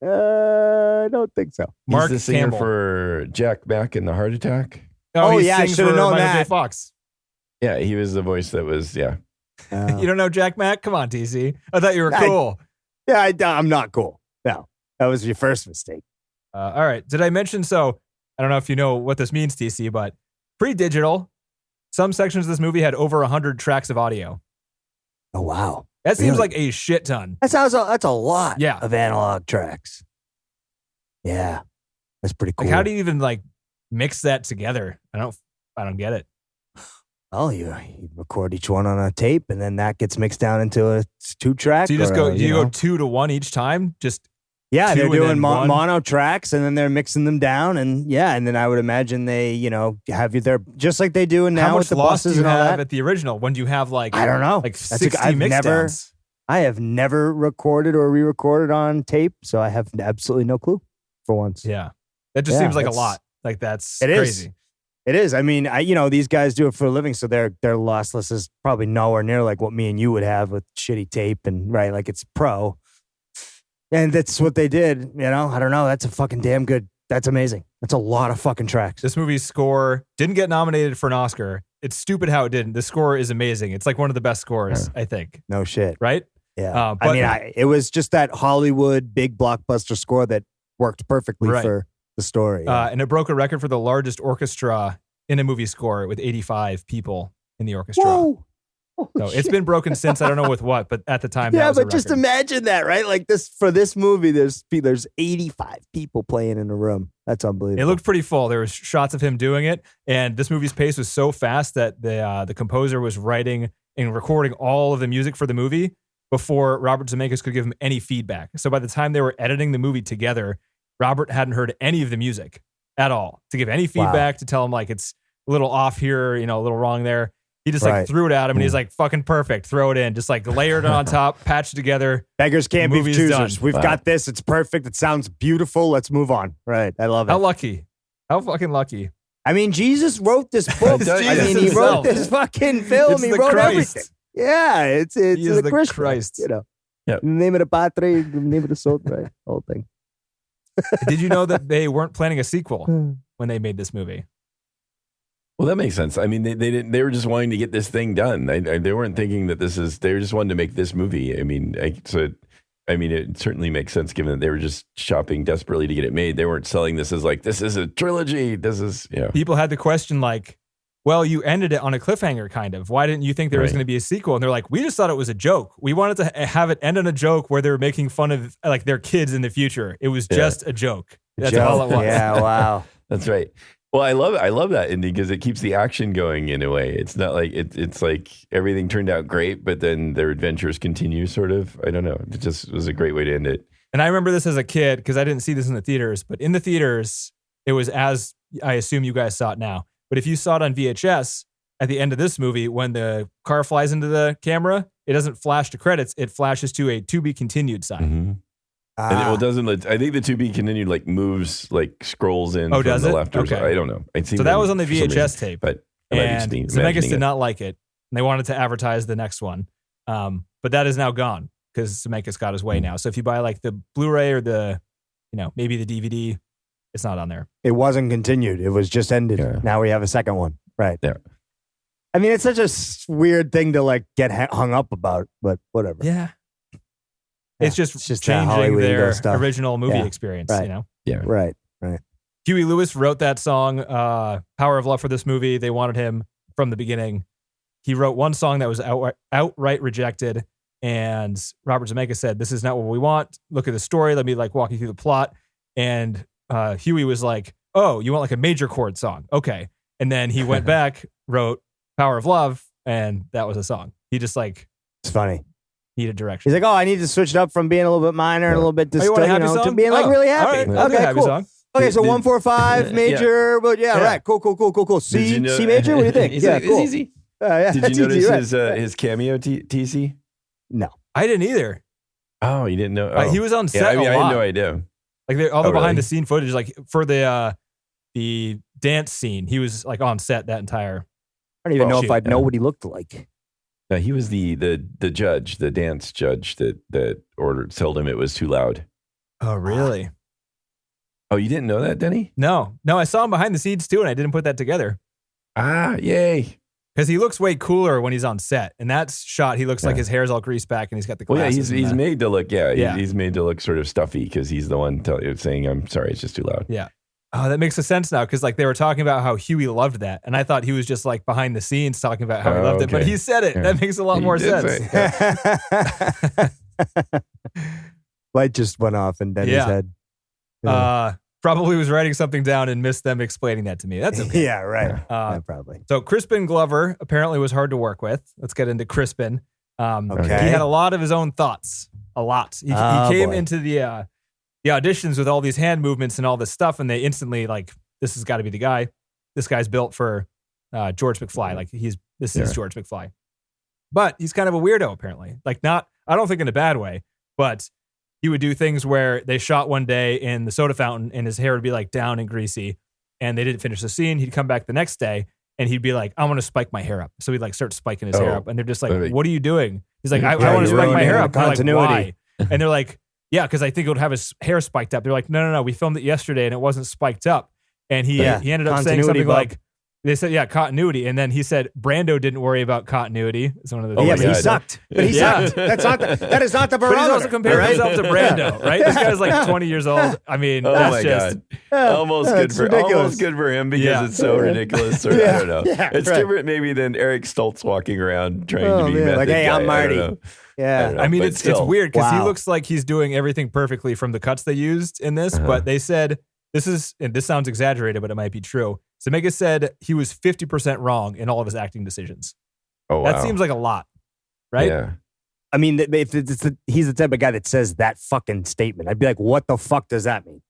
I don't think so. Mark He's the singer Campbell. for Jack Mack in the Heart Attack. Oh, he yeah, I sings should've for known Michael J. that. Fox. Yeah, he was the voice that was, You don't know Jack Mack? Come on, TC. I thought you were cool. I'm not cool. No, that was your first mistake. All right. Did I mention, so I don't know if you know what this means, TC, but pre-digital, some sections of this movie had over 100 tracks of audio. Oh, wow. That seems Really? like a shit ton. That's a lot Yeah. of analog tracks. Yeah, that's pretty cool. Like, how do you even like mix that together? I don't get it. Well, you record each one on a tape, and then that gets mixed down into a 2-track. So you just or, go, you go 2 to 1 each time? Just Yeah, 2 they're and doing then 1? mono tracks, and then they're mixing them down, and then I would imagine they, have you there just like they do now how with much the loss buses do you and all have that. at the original? When do you have like, I don't know. like That's 60 mixdowns? I have never recorded or re-recorded on tape, so I have absolutely no clue for once. Yeah. That just seems like a lot. Like that's It is. crazy. It is. I mean, these guys do it for a living, so their lossless is probably nowhere near like what me and you would have with shitty tape and right, like it's pro. And that's what they did. I don't know. That's a fucking damn good. That's amazing. That's a lot of fucking tracks. This movie's score didn't get nominated for an Oscar. It's stupid how it didn't. The score is amazing. It's like one of the best scores, I think. No shit. Right? Yeah. It was just that Hollywood big blockbuster score that worked perfectly for the story. And it broke a record for the largest orchestra in a movie score with 85 people in the orchestra. Whoa. So it's been broken since, I don't know with what, but at the time, that was a record. Just imagine that, right? Like for this movie, there's 85 people playing in a room. That's unbelievable. It looked pretty full. There was shots of him doing it, and this movie's pace was so fast that the composer was writing and recording all of the music for the movie before Robert Zemeckis could give him any feedback. So by the time they were editing the movie together, Robert hadn't heard any of the music at all to give any feedback, to tell him like it's a little off here, a little wrong there. He just like threw it at him and he's like, fucking perfect. Throw it in. Just like layered it on top, patched together. Beggars can't be choosers. Done. We've got this. It's perfect. It sounds beautiful. Let's move on. Right. I love it. How lucky. How fucking lucky. I mean, Jesus wrote this book. He wrote this fucking film. He wrote everything. Yeah. It's the Christ. Christ. Yep. Name of the Padre, name of the Soul, right? Whole thing. Did you know that they weren't planning a sequel when they made this movie? Well, that makes sense. I mean, they didn't. They were just wanting to get this thing done. They weren't thinking that this is. They just wanted to make this movie. I mean, it certainly makes sense given that they were just shopping desperately to get it made. They weren't selling this as like this is a trilogy. This is People had the question like, well, you ended it on a cliffhanger, kind of. Why didn't you think there was going to be a sequel? And they're like, we just thought it was a joke. We wanted to have it end on a joke where they were making fun of like their kids in the future. It was just a joke. That's all it was. Yeah, wow. That's right. Well, I love that ending because it keeps the action going in a way. It's not like it's like everything turned out great, but then their adventures continue. Sort of. I don't know. It just was a great way to end it. And I remember this as a kid because I didn't see this in the theaters, but in the theaters, it was as I assume you guys saw it now. But if you saw it on VHS at the end of this movie, when the car flies into the camera, it doesn't flash to credits. It flashes to a to be continued sign. Mm-hmm. And it doesn't. I think the to be continued like moves, like scrolls in from does the it? left. Okay. I don't know. So that was on the VHS tape, but and Zemeckis did not like it, and they wanted to advertise the next one. But that is now gone because Zemeckis got his way now. So if you buy like the Blu-ray or the, maybe the DVD, it's not on there. It wasn't continued. It was just ended. Yeah. Now we have a second one. Right. Yeah. I mean, it's such a weird thing to like get hung up about, but whatever. Yeah. It's just changing their original movie experience, Yeah. Right. Huey Lewis wrote that song, Power of Love, for this movie. They wanted him from the beginning. He wrote one song that was outright rejected, and Robert Zemeckis said, this is not what we want. Look at the story. Let me walk you through the plot. And Huey was like, oh, you want like a major chord song? Okay. And then he went back, wrote Power of Love, and that was a song. He just it's funny. Needed direction. He's like, oh, I need to switch it up from being a little bit minor and a little bit distant, to being really happy. Right. Okay, cool. Song. Okay, so 1-4-5 major, but right, cool. C major. What do you think? Cool. It's easy. Did you notice his cameo, TC? No, I didn't either. Oh, you didn't know? Oh. He was on set. I had no idea. Like all the behind the scene footage, like for the dance scene, he was like on set that entire. I don't even know if I'd know what he looked like. No, he was the judge, the dance judge that told him it was too loud. Oh, really? Oh, you didn't know that, Denny? No, I saw him behind the scenes too, and I didn't put that together. Ah, yay! Because he looks way cooler when he's on set. In that shot, he looks like his hair's all greased back, and he's got the glasses. Well, yeah, he's made to look. He's made to look sort of stuffy because he's the one saying, "I'm sorry, it's just too loud." Yeah. Oh, that makes sense now because they were talking about how Huey loved that, and I thought he was just behind the scenes talking about how he loved it, but he said it. Yeah. That makes a lot more sense. Light just went off in Denny's head. Yeah. Probably was writing something down and missed them explaining that to me. That's okay. Yeah, right. Probably. So Crispin Glover apparently was hard to work with. Let's get into Crispin. Okay. He had a lot of his own thoughts. A lot. He came into the auditions with all these hand movements and all this stuff, and they instantly this has got to be the guy. This guy's built for George McFly. This is George McFly. But he's kind of a weirdo apparently. I don't think in a bad way, but he would do things where they shot one day in the soda fountain and his hair would be down and greasy. and they didn't finish the scene, he'd come back the next day and he'd be like, I want to spike my hair up. So he'd like start spiking his hair up. And they're just like, what are you doing? He's like, I want to spike my hair up. Continuity. Like, why? And they're like, yeah, because I think it would have his hair spiked up. They're like, no, we filmed it yesterday and it wasn't spiked up. And he ended up saying something like, they said, continuity. And then he said, Brando didn't worry about continuity. It's one of the but he sucked. But he sucked. That is not the barometer. But he's also comparing himself to Brando, right? This guy's like 20 years old. I mean, that's just... Almost good for him because it's so ridiculous. Or, I don't know. Yeah, it's different maybe than Eric Stoltz walking around trying to be method like, hey, guy. I'm Marty. Yeah. I mean, it's weird because he looks like he's doing everything perfectly from the cuts they used in this, but they said, and this sounds exaggerated, but it might be true. Zemeckis said he was 50% wrong in all of his acting decisions. Oh, that seems like a lot, right? Yeah. I mean, if he's the type of guy that says that fucking statement, I'd be like, what the fuck does that mean?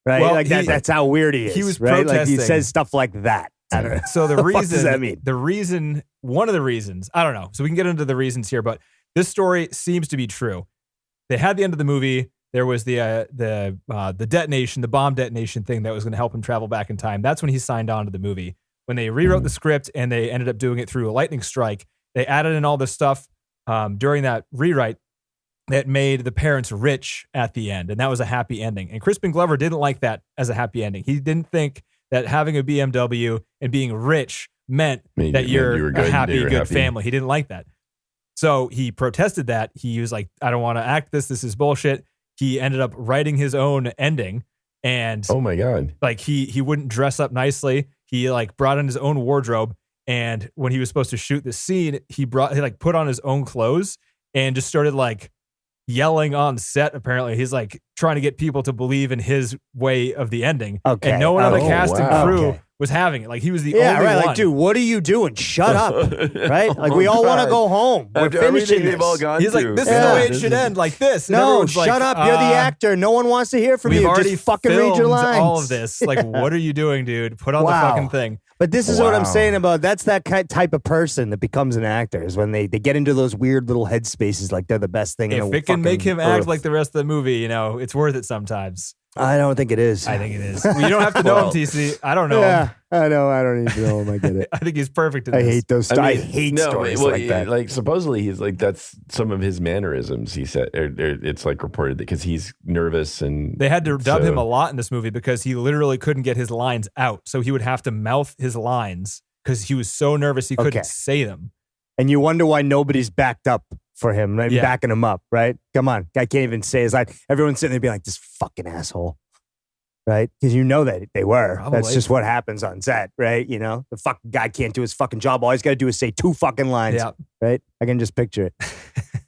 Right? Well, like that's how weird he is. He was right? protesting. Like he says stuff like that. I don't know. So the what reason, does that mean? One of the reasons, I don't know. So we can get into the reasons here, but this story seems to be true. They had the end of the movie. There was the detonation, the bomb detonation thing that was going to help him travel back in time. That's when he signed on to the movie. When they rewrote the script and they ended up doing it through a lightning strike, they added in all this stuff during that rewrite that made the parents rich at the end, and that was a happy ending. And Crispin Glover didn't like that as a happy ending. He didn't think that having a BMW and being rich meant that you're a happy, good family. He didn't like that. So he protested that. He was like, I don't want to act this. This is bullshit. He ended up writing his own ending, and oh my god, like he wouldn't dress up nicely. He like brought in his own wardrobe, and when he was supposed to shoot the scene, he like put on his own clothes and just started like yelling on set. Apparently, he's like trying to get people to believe in his way of the ending. Okay, and no one on the cast and crew was having it. Like he was the only one. Like, dude, what are you doing? Shut up, right? Like we all want to go home. We're finishing this. He's like, this is the way it should end, like this. And no, shut up. You're the actor. No one wants to hear from you. We've already just fucking read your lines. All of this. Like, what are you doing, dude? Put on the fucking thing. But this is what I'm saying about that's that type of person that becomes an actor is when they get into those weird little headspaces like they're the best thing in the world. If it can make him act like the rest of the movie, you know, it's worth it sometimes. I don't think it is. I think it is. Well, you don't have to know him, TC. I don't know him. I know. I don't need to know him. I get it. I think he's perfect in this. I hate those. I hate stories like that. Like supposedly he's like that's some of his mannerisms. He said it's like reported because he's nervous and they had to dub him a lot in this movie because he literally couldn't get his lines out. So he would have to mouth his lines because he was so nervous he couldn't say them. And you wonder why nobody's backed up for him, right? Backing him up, right? Come on, guy can't even say his line. Everyone's sitting there being like, this fucking asshole. Right? Because you know that they were. Probably. That's just what happens on set, right? You know, the fucking guy can't do his fucking job. All he's got to do is say 2 fucking lines, right? I can just picture it.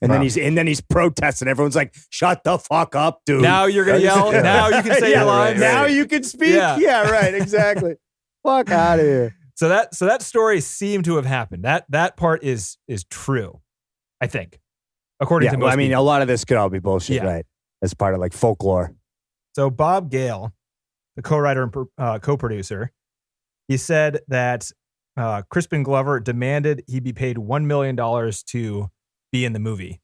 And then he's protesting. Everyone's like, "Shut the fuck up, dude!" Now you're gonna yell. Now you can say your lines. Now you can speak. Yeah, right. Exactly. Fuck out of here. So that story seemed to have happened. That part is true, I think, according to most. I mean, a lot of this could all be bullshit, right? As part of like folklore. So Bob Gale, the co-writer and co-producer, he said that Crispin Glover demanded he be paid $1 million to be in the movie.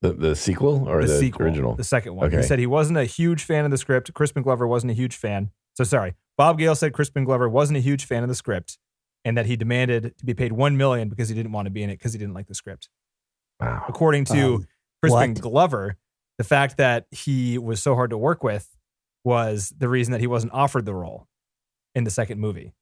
The sequel or the sequel, original? The second one. Okay. He said he wasn't a huge fan of the script. Crispin Glover wasn't a huge fan. So sorry, Bob Gale said Crispin Glover wasn't a huge fan of the script and that he demanded to be paid $1 million because he didn't want to be in it because he didn't like the script. Wow. According to Crispin Glover, the fact that he was so hard to work with was the reason that he wasn't offered the role in the second movie.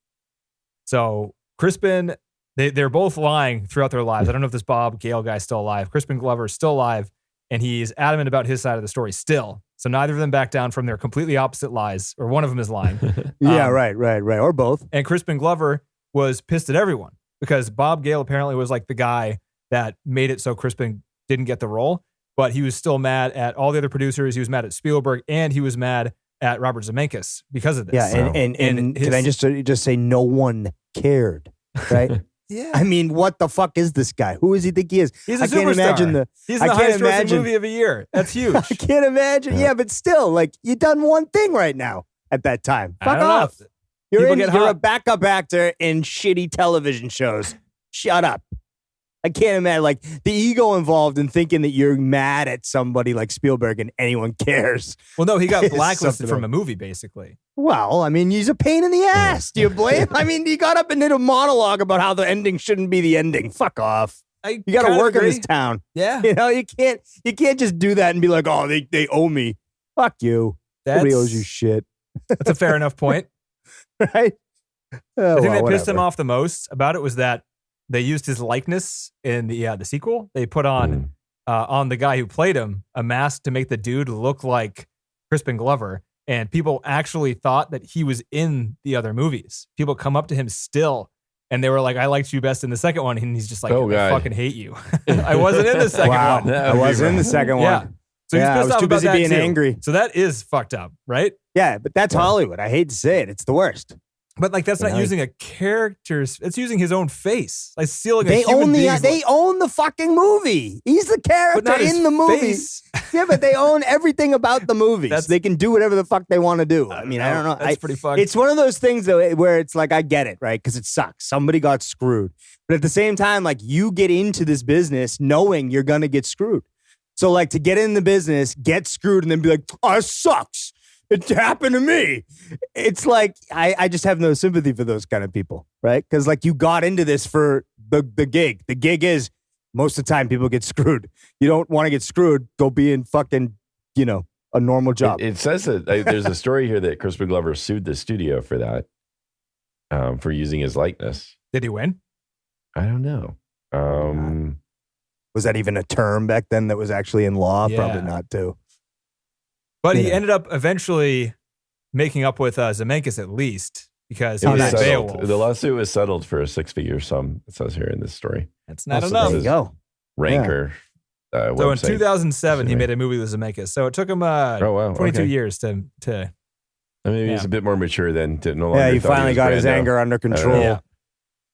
So Crispin, they're both lying throughout their lives. I don't know if this Bob Gale guy's still alive. Crispin Glover is still alive, and he's adamant about his side of the story still. So neither of them back down from their completely opposite lies, or one of them is lying. Right. Or both. And Crispin Glover was pissed at everyone because Bob Gale apparently was like the guy that made it so Crispin didn't get the role, but he was still mad at all the other producers. He was mad at Spielberg, and he was mad at Robert Zemeckis because of this. Yeah, and can I just say no one cared, right? Yeah. I mean, what the fuck is this guy? Who does he think he is? He's a superstar. He's the highest grossing movie of a year. That's huge. I can't imagine. Yeah, but still, like, you done one thing right now at that time. Fuck off. You're a backup actor in shitty television shows. Shut up. I can't imagine like the ego involved in thinking that you're mad at somebody like Spielberg and anyone cares. Well, no, he got blacklisted from a movie, basically. Well, I mean, he's a pain in the ass. Do you blame? I mean, he got up and did a monologue about how the ending shouldn't be the ending. Fuck off. You got to work in this town. Yeah. You know, you can't just do that and be like, oh, they owe me. Fuck you. Nobody owes you shit. That's a fair enough point. Right? The thing that pissed him off the most about it was that they used his likeness in the sequel. They put on the guy who played him a mask to make the dude look like Crispin Glover. And people actually thought that he was in the other movies. People come up to him still, and they were like, I liked you best in the second one. And he's just like, I fucking hate you. I wasn't in the second one. I wasn't in the second one. Yeah. So he's pissed off about that being angry. So that is fucked up, right? Yeah, but that's Hollywood. I hate to say it. It's the worst. But like that's not using a character's, it's using his own face. Like stealing they own the fucking movie. He's the character in the movie. Yeah, but they own everything about the movies. They can do whatever the fuck they want to do. I mean, I don't know. That's pretty fucked. It's one of those things though where it's like I get it, right? Because it sucks. Somebody got screwed. But at the same time, like you get into this business knowing you're gonna get screwed. So like to get in the business, get screwed, and then be like, oh, it sucks. It happened to me. It's like, I just have no sympathy for those kind of people, right? Because like you got into this for the gig. The gig is most of the time people get screwed. You don't want to get screwed. Go be in fucking, a normal job. It says that there's a story here that Crispin Glover sued the studio for that, for using his likeness. Did he win? I don't know. Was that even a term back then that was actually in law? Yeah. Probably not too. But he ended up eventually making up with Zemeckis at least because he was Beowulf. The lawsuit was settled for a 6-figure sum, it says here in this story. That's not enough. There you go. Ranker. So in 2007, he made a movie with Zemeckis. So it took him 22 years to maybe he's a bit more mature than to no longer. Yeah, he finally got his anger under control. Yeah.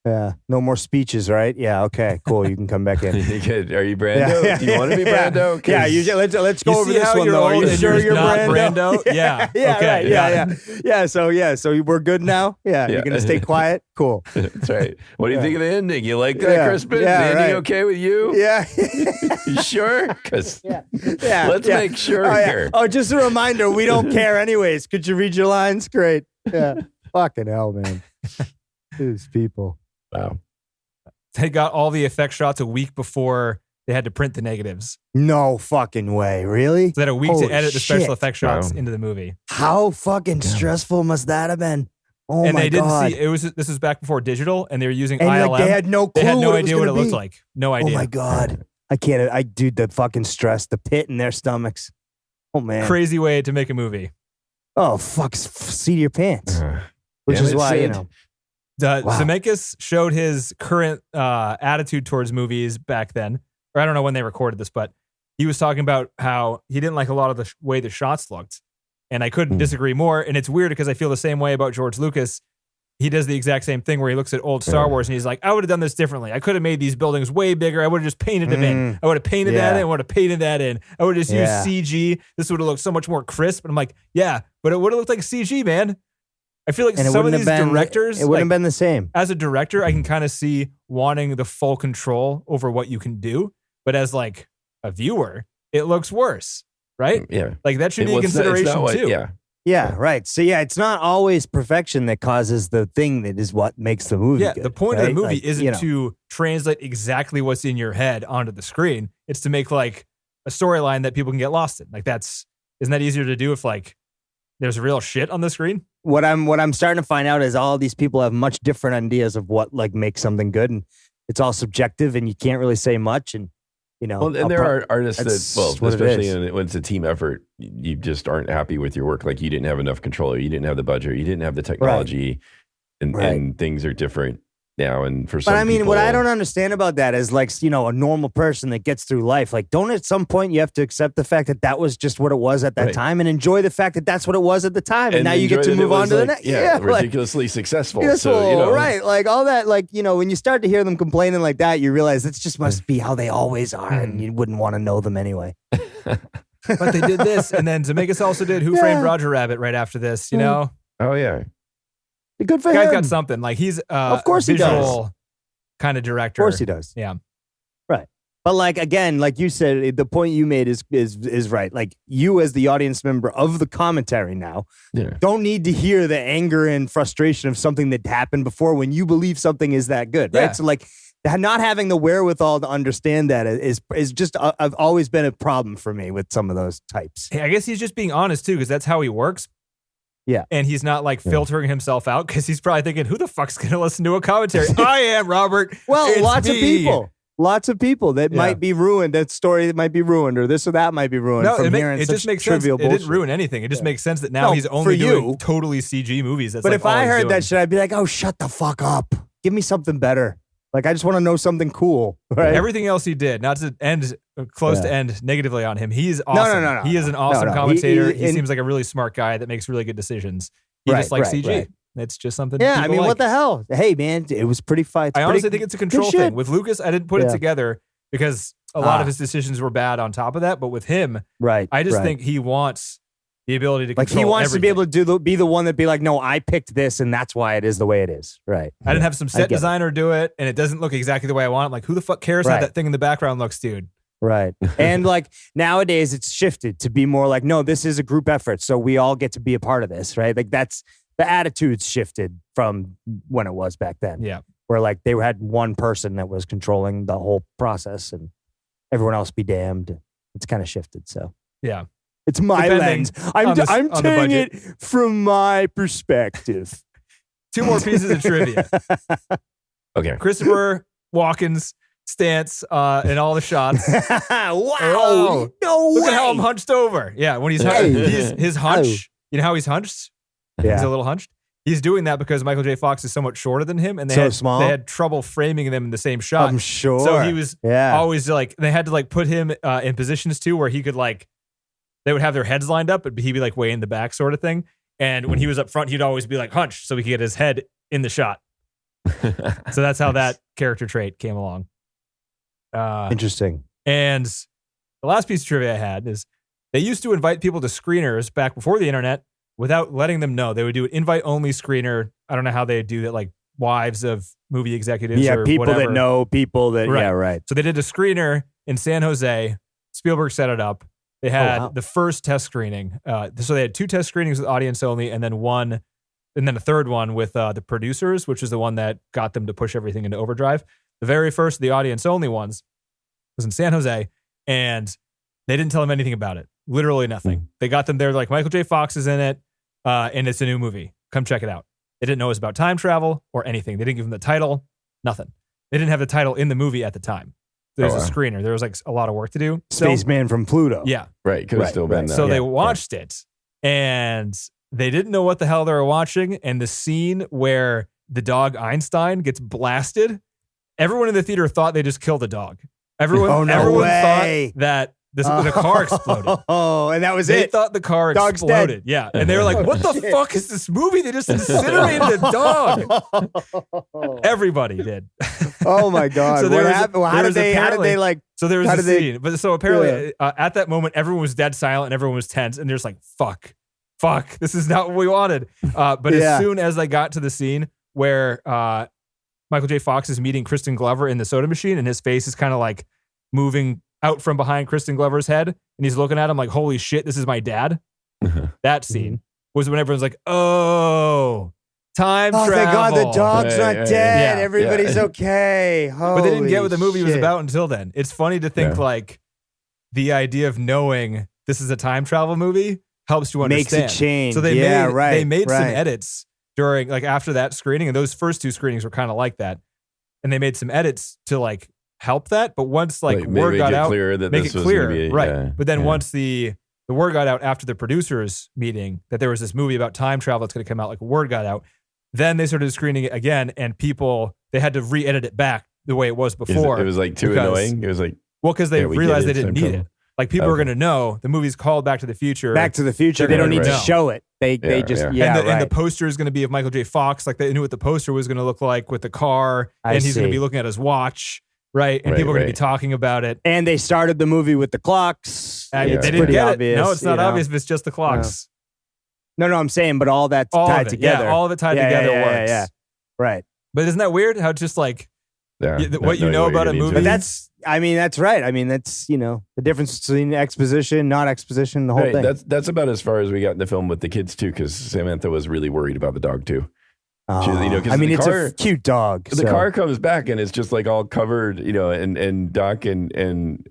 Yeah. No more speeches, right? Yeah. Okay. Cool. You can come back in. Are you Brando? Yeah. Do you want to be Brando? Yeah. Let's go over this one though. Are you sure you're Brando? Yeah. Yeah. Okay. Right. So we're good now. Yeah. You're gonna stay quiet. Cool. That's right. What do you think of the ending? You like that, Crispin? Yeah, the ending okay with you? Yeah. You sure? Because let's make sure here. Oh, just a reminder. We don't care anyways. Could you read your lines? Great. Yeah. Fucking hell, man. These people. Wow. They got all the effect shots a week before they had to print the negatives. No fucking way. Really? So they had a week to edit the special effect shots into the movie. How fucking stressful must that have been? Oh and my God. Didn't see this was back before digital and they were using ILM. Like, they had no clue. They had no idea what it looked like. No idea. Oh my God. Dude, the fucking stress, the pit in their stomachs. Oh man. Crazy way to make a movie. Oh fuck, seat of your pants. Which is why, Zemeckis showed his current attitude towards movies back then, or I don't know when they recorded this, but he was talking about how he didn't like a lot of the way the shots looked, and I couldn't disagree more. And it's weird because I feel the same way about George Lucas. He does the exact same thing where he looks at old Star Wars and he's like, I would have done this differently. I could have made these buildings way bigger. I would have just painted them in. I would have painted that in. I would have painted that in. I would have just used CG. This would have looked so much more crisp. And I'm like, yeah, but it would have looked like CG, man. I feel like some of these directors, it wouldn't have been the same. As a director, I can kind of see wanting the full control over what you can do, but as like a viewer, it looks worse, right? Yeah, like that should be a consideration too. Yeah, right. So it's not always perfection that causes the thing that is what makes the movie. Yeah, good, the point of the movie like, isn't to translate exactly what's in your head onto the screen. It's to make like a storyline that people can get lost in. Like isn't that easier to do if like there's real shit on the screen? What I'm starting to find out is all these people have much different ideas of what like makes something good, and it's all subjective, and you can't really say much. And well, and there are artists that, especially when it's a team effort, you just aren't happy with your work. Like you didn't have enough control, or you didn't have the budget, or you didn't have the technology, and things are different now. And for some but I mean, people, what I don't understand about that is like, a normal person that gets through life, like, don't at some point you have to accept the fact that that was just what it was at that time and enjoy the fact that that's what it was at the time. And now you get to move on to the next. Yeah, ridiculously successful. So, right. Like all that, like, when you start to hear them complaining like that, you realize that just must be how they always are. And you wouldn't want to know them anyway. But they did this. And then Zemeckis also did Who Framed Roger Rabbit right after this, Oh, yeah. Good for him. Guy's got something. Like he's of course visual he does. Kind of director. Of course he does. Yeah. But like again, like you said, the point you made is right. Like you as the audience member of the commentary now don't need to hear the anger and frustration of something that happened before when you believe something is that good, right? So like not having the wherewithal to understand that is just I've always been a problem for me with some of those types. I guess he's just being honest too, because that's how he works. Yeah. And he's not like filtering himself out because he's probably thinking, who the fuck's going to listen to a commentary? I am, Robert. Well, it's lots me. of people. Lots of people that might be ruined. That story that might be ruined, or this or that might be ruined. No, from it just makes sense. It didn't ruin anything. It just makes sense that now he's only doing totally CG movies. That's but like if I heard that shit, I'd be like, oh, shut the fuck up. Give me something better. Like, I just want to know something cool. Right? Everything else he did, not to end close to end negatively on him. He's awesome. No. He is an awesome commentator. He seems like a really smart guy that makes really good decisions. He just likes CG. Right. It's just something. Yeah, I mean, what the hell? Hey, man, it was pretty fun. I honestly think it's a control thing. With Lucas, I didn't put it together because a lot of his decisions were bad on top of that. But with him, I just think he wants the ability to control he wants everything. to be able to be the one that be like, no, I picked this, and that's why it is the way it is. Right. I didn't have some set designer do it, and it doesn't look exactly the way I want it. I'm like, who the fuck cares how that thing in the background looks, dude? Right. And like nowadays, it's shifted to be more like, no, this is a group effort, so we all get to be a part of this, right? Like that's the attitude's shifted from when it was back then. Yeah. Where like they had one person that was controlling the whole process and everyone else be damned. It's kind of shifted. So yeah, it's my lens. I'm telling it from my perspective. 2 more pieces of trivia. Okay. Christopher Walken's stance in all the shots. Wow. No Look way. at how I'm hunched over. Yeah. When he's his hunch, you know how he's hunched? Yeah. He's a little hunched. He's doing that because Michael J. Fox is somewhat shorter than him, and they had trouble framing them in the same shot. I'm sure. So he was always like, they had to like put him in positions too where he could like, they would have their heads lined up, but he'd be like way in the back sort of thing. And when he was up front, he'd always be like hunched so he could get his head in the shot. So that's how that character trait came along. Interesting. And the last piece of trivia I had is they used to invite people to screeners back before the internet without letting them know. They would do an invite-only screener. I don't know how they do that, like wives of movie executives or people whatever. that know people that, right. So they did a screener in San Jose. Spielberg set it up. They had the first test screening. So they had 2 test screenings with audience only and then a third one with the producers, which is the one that got them to push everything into overdrive. The very first of the audience only ones was in San Jose, and they didn't tell them anything about it. Literally nothing. They got them there like, Michael J. Fox is in it, and it's a new movie. Come check it out. They didn't know it was about time travel or anything. They didn't give them the title, nothing. They didn't have the title in the movie at the time. There's a screener. There was like a lot of work to do. Spaceman from Pluto. Yeah. Right. Could have still been that. So they watched it, and they didn't know what the hell they were watching. And the scene where the dog Einstein gets blasted, everyone in the theater thought they just killed a dog. Everyone thought that the car exploded. Oh, and that was They thought the car Dog's exploded. dead. Yeah. And they were like, what the fuck is this movie? They just incinerated a dog. Everybody did. Oh my God. So what happened? How did they like? So there was a scene. But so apparently at that moment, everyone was dead silent and everyone was tense. And they're just like, fuck, this is not what we wanted. But as soon as they got to the scene where Michael J. Fox is meeting Kristen Glover in the soda machine and his face is kind of like moving out from behind Kristen Glover's head, and he's looking at him like, holy shit, this is my dad. That scene was when everyone's like, oh, time travel. Thank God the dog's not dead. Everybody's okay. But they didn't get what the movie was about until then. It's funny to think like the idea of knowing this is a time travel movie helps you understand. Makes it change. So they made some edits during, like after that screening, and those first 2 screenings were kind of like that. And they made some edits to like help that, but once like word got out, make it clear, right? But then once the word got out after the producers meeting that there was this movie about time travel that's going to come out, like word got out, then they started screening it again, and they had to re-edit it back the way it was before. It was like too annoying. It was like because they realized they didn't need it. Like people are going to know the movie's called Back to the Future. Back to the Future. They don't need to show it. They just and the poster is going to be of Michael J. Fox. Like they knew what the poster was going to look like with the car, and he's going to be looking at his watch. Right, and people are going to be talking about it. And they started the movie with the clocks. They didn't get obvious, it. No, it's not obvious if it's just the clocks. No, I'm saying, but all that's tied together. Yeah, all of it tied together works. Yeah, right. But isn't that weird how just like what you know about a movie. But that's right. I mean, that's, the difference between exposition, not exposition, the whole thing. That's about as far as we got in the film with the kids too, because Samantha was really worried about the dog too. It's a cute dog. The car comes back and it's just like all covered, and Doc and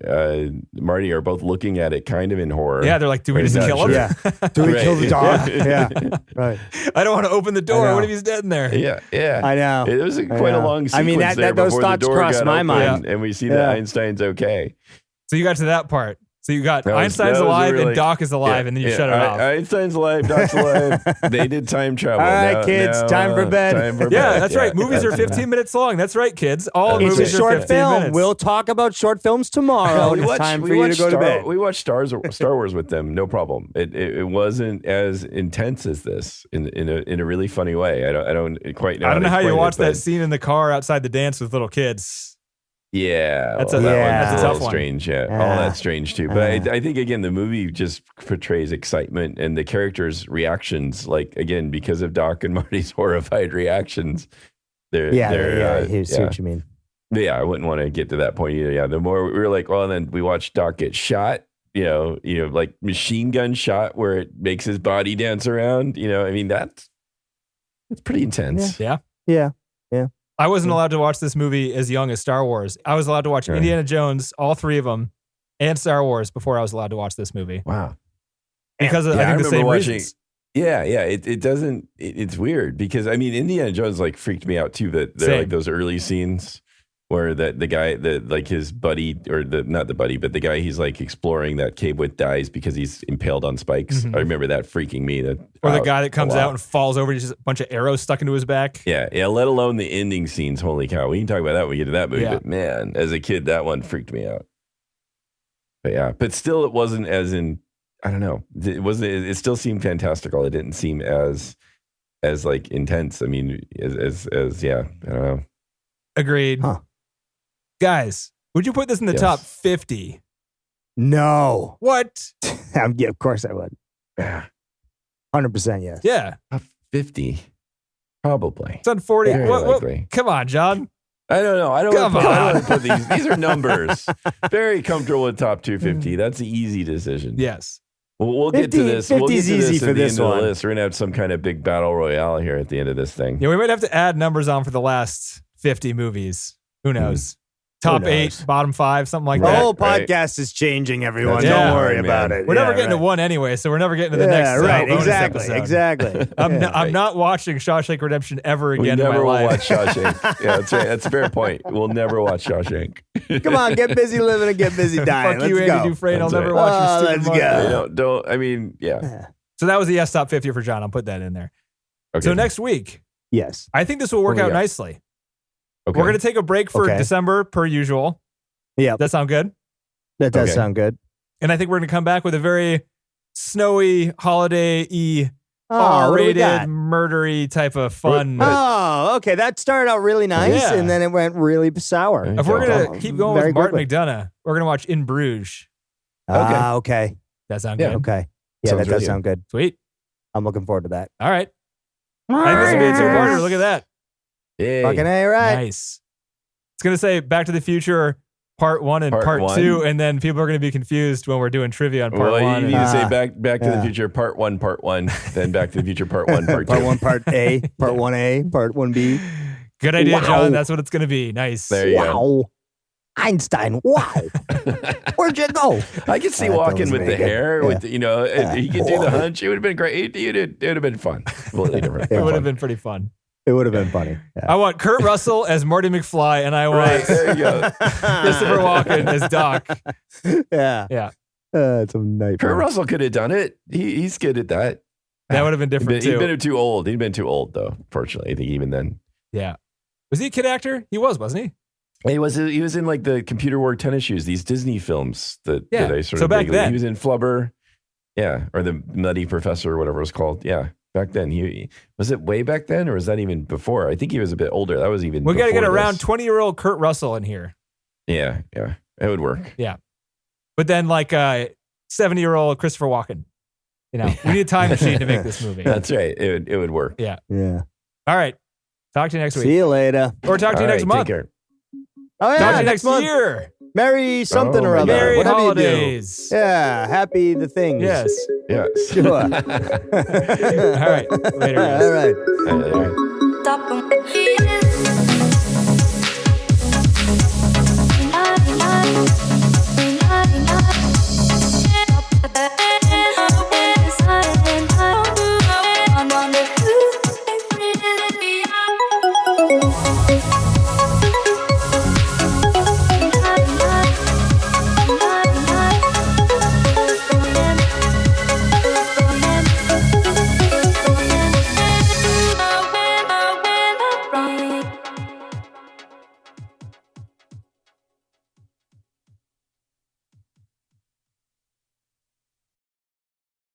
Marty are both looking at it kind of in horror. Yeah, they're like, do we just kill him? Yeah. Do we kill the dog? Yeah. Right. I don't want to open the door. What if he's dead in there? Yeah. I know. It was quite a long sequence there those before thoughts the door crossed got my open, mind. and we see that Einstein's okay. So you got to that part. So you got Einstein's alive and Doc is alive, and then you shut it off. Einstein's alive, Doc's alive. They did time travel. All right, kids, time for bed. That's right. Movies are 15 minutes long. That's right, kids. All movies it's a short are 15 film. minutes. We'll talk about short films tomorrow. It's time for you to go to bed. We watched Star Wars with them, no problem. It wasn't as intense as this in a really funny way. I don't quite know. I don't know how you watch that scene in the car outside the dance with little kids. Yeah, that's a tough little one. strange. Yeah, all that's strange too. But I think again, the movie just portrays excitement and the characters' reactions. Like again, because of Doc and Marty's horrified reactions, I see what you mean. Yeah, I wouldn't want to get to that point either. Yeah, the more we were like, well, and then we watched Doc get shot. Like machine gun shot where it makes his body dance around. I mean that's pretty intense. Yeah. I wasn't allowed to watch this movie as young as Star Wars. I was allowed to watch Indiana Jones, all three of them, and Star Wars before I was allowed to watch this movie. Wow. Because I think the same reasons. Yeah. It doesn't, it's weird because, I mean, Indiana Jones like freaked me out too, that like those early scenes where the guy, like his buddy, or not the buddy, but the guy he's like exploring that cave with dies because he's impaled on spikes. Mm-hmm. I remember that freaking me. Or the guy that comes out and falls over, just a bunch of arrows stuck into his back. Yeah, let alone the ending scenes. Holy cow. We can talk about that when we get to that movie. Yeah. But man, as a kid, that one freaked me out. But still it wasn't as I don't know. It still seemed fantastical. It didn't seem as like intense. I mean, as I don't know. Agreed. Huh. Guys, would you put this in the top 50? No. What? Yeah, of course I would. 100% yes. Yeah. 50. Probably. It's on 40. What? Come on, John. I don't know. I don't want to put these. These are numbers. Very comfortable with top 250. That's an easy decision. Yes. We'll get to this. We'll get to easy for this one. We're going to have some kind of big battle royale here at the end of this thing. Yeah, we might have to add numbers on for the last 50 movies. Who knows? Top 8, bottom 5, something like that. The whole podcast is changing, everyone. Don't worry about it. We're never getting to one anyway, so we're never getting to the next bonus episode. Exactly. I'm not watching Shawshank Redemption ever again in my life. We never will watch Shawshank. Yeah, that's right. That's a fair point. We'll never watch Shawshank. Come on, get busy living and get busy dying. Fuck you, Andy Dufresne. I'll never watch your stupid Let's go. I mean, yeah. So that was the yes top 50 for John. I'll put that in there. Okay. So next week, yes, I think this will work out nicely. Okay. We're going to take a break for December per usual. Yeah. That sound good? That does sound good. And I think we're going to come back with a very snowy, holiday-y, R-rated, murdery type of fun. Okay. That started out really nice, and then it went really sour. If we're going to keep going with Martin McDonagh, we're going to watch In Bruges. Okay. That sound good? Okay. Yeah, that does sound good. Sweet. I'm looking forward to that. All right. And this will be a two-parter. Look at that. Yay. Fucking A, right? Nice. It's going to say Back to the Future Part 1 and Part 2, and then people are going to be confused when we're doing trivia on Part 1. Well, you need to say Back to the Future Part 1, then Back to the Future Part 1, Part 2. Part 1, Part A, Part 1A, Part 1B. Good idea, John. That's what it's going to be. Nice. There you go. Einstein, wow. Where'd you go? I could see walking with the hair, with he could do the hunch. It would have been great. It would have been fun. Completely different. It would have been pretty fun. It would have been funny. Yeah. I want Kurt Russell as Marty McFly, and I want there you go. Christopher Walken as Doc. Yeah. It's a nightmare. Kurt Russell could have done it. He's good at that. That would have been different too. He'd been too old. He'd been too old though. Fortunately, I think even then. Yeah. Was he a kid actor? He was, wasn't he? He was in like the Computer Wore Tennis Shoes, these Disney films that I sort of back then he was in Flubber, or the Nutty Professor or whatever it was called. Yeah, back then was it way back then or was that even before? I think he was a bit older. That was even. We got to get around 20-year-old Kurt Russell in here. Yeah, it would work. Yeah, but then like 70-year-old Christopher Walken. We need a time machine to make this movie. That's right. It would work. Yeah. Yeah. All right. Talk to you next week. See you later. Or talk to you next month. Take care. Oh yeah, Talk to you next next month. year. Merry something or my other. God. Merry Whatever holidays. you do. Yeah, happy the things. Yes. Yes. Sure. All right. Later, guys. All right. All right. Stop 'em.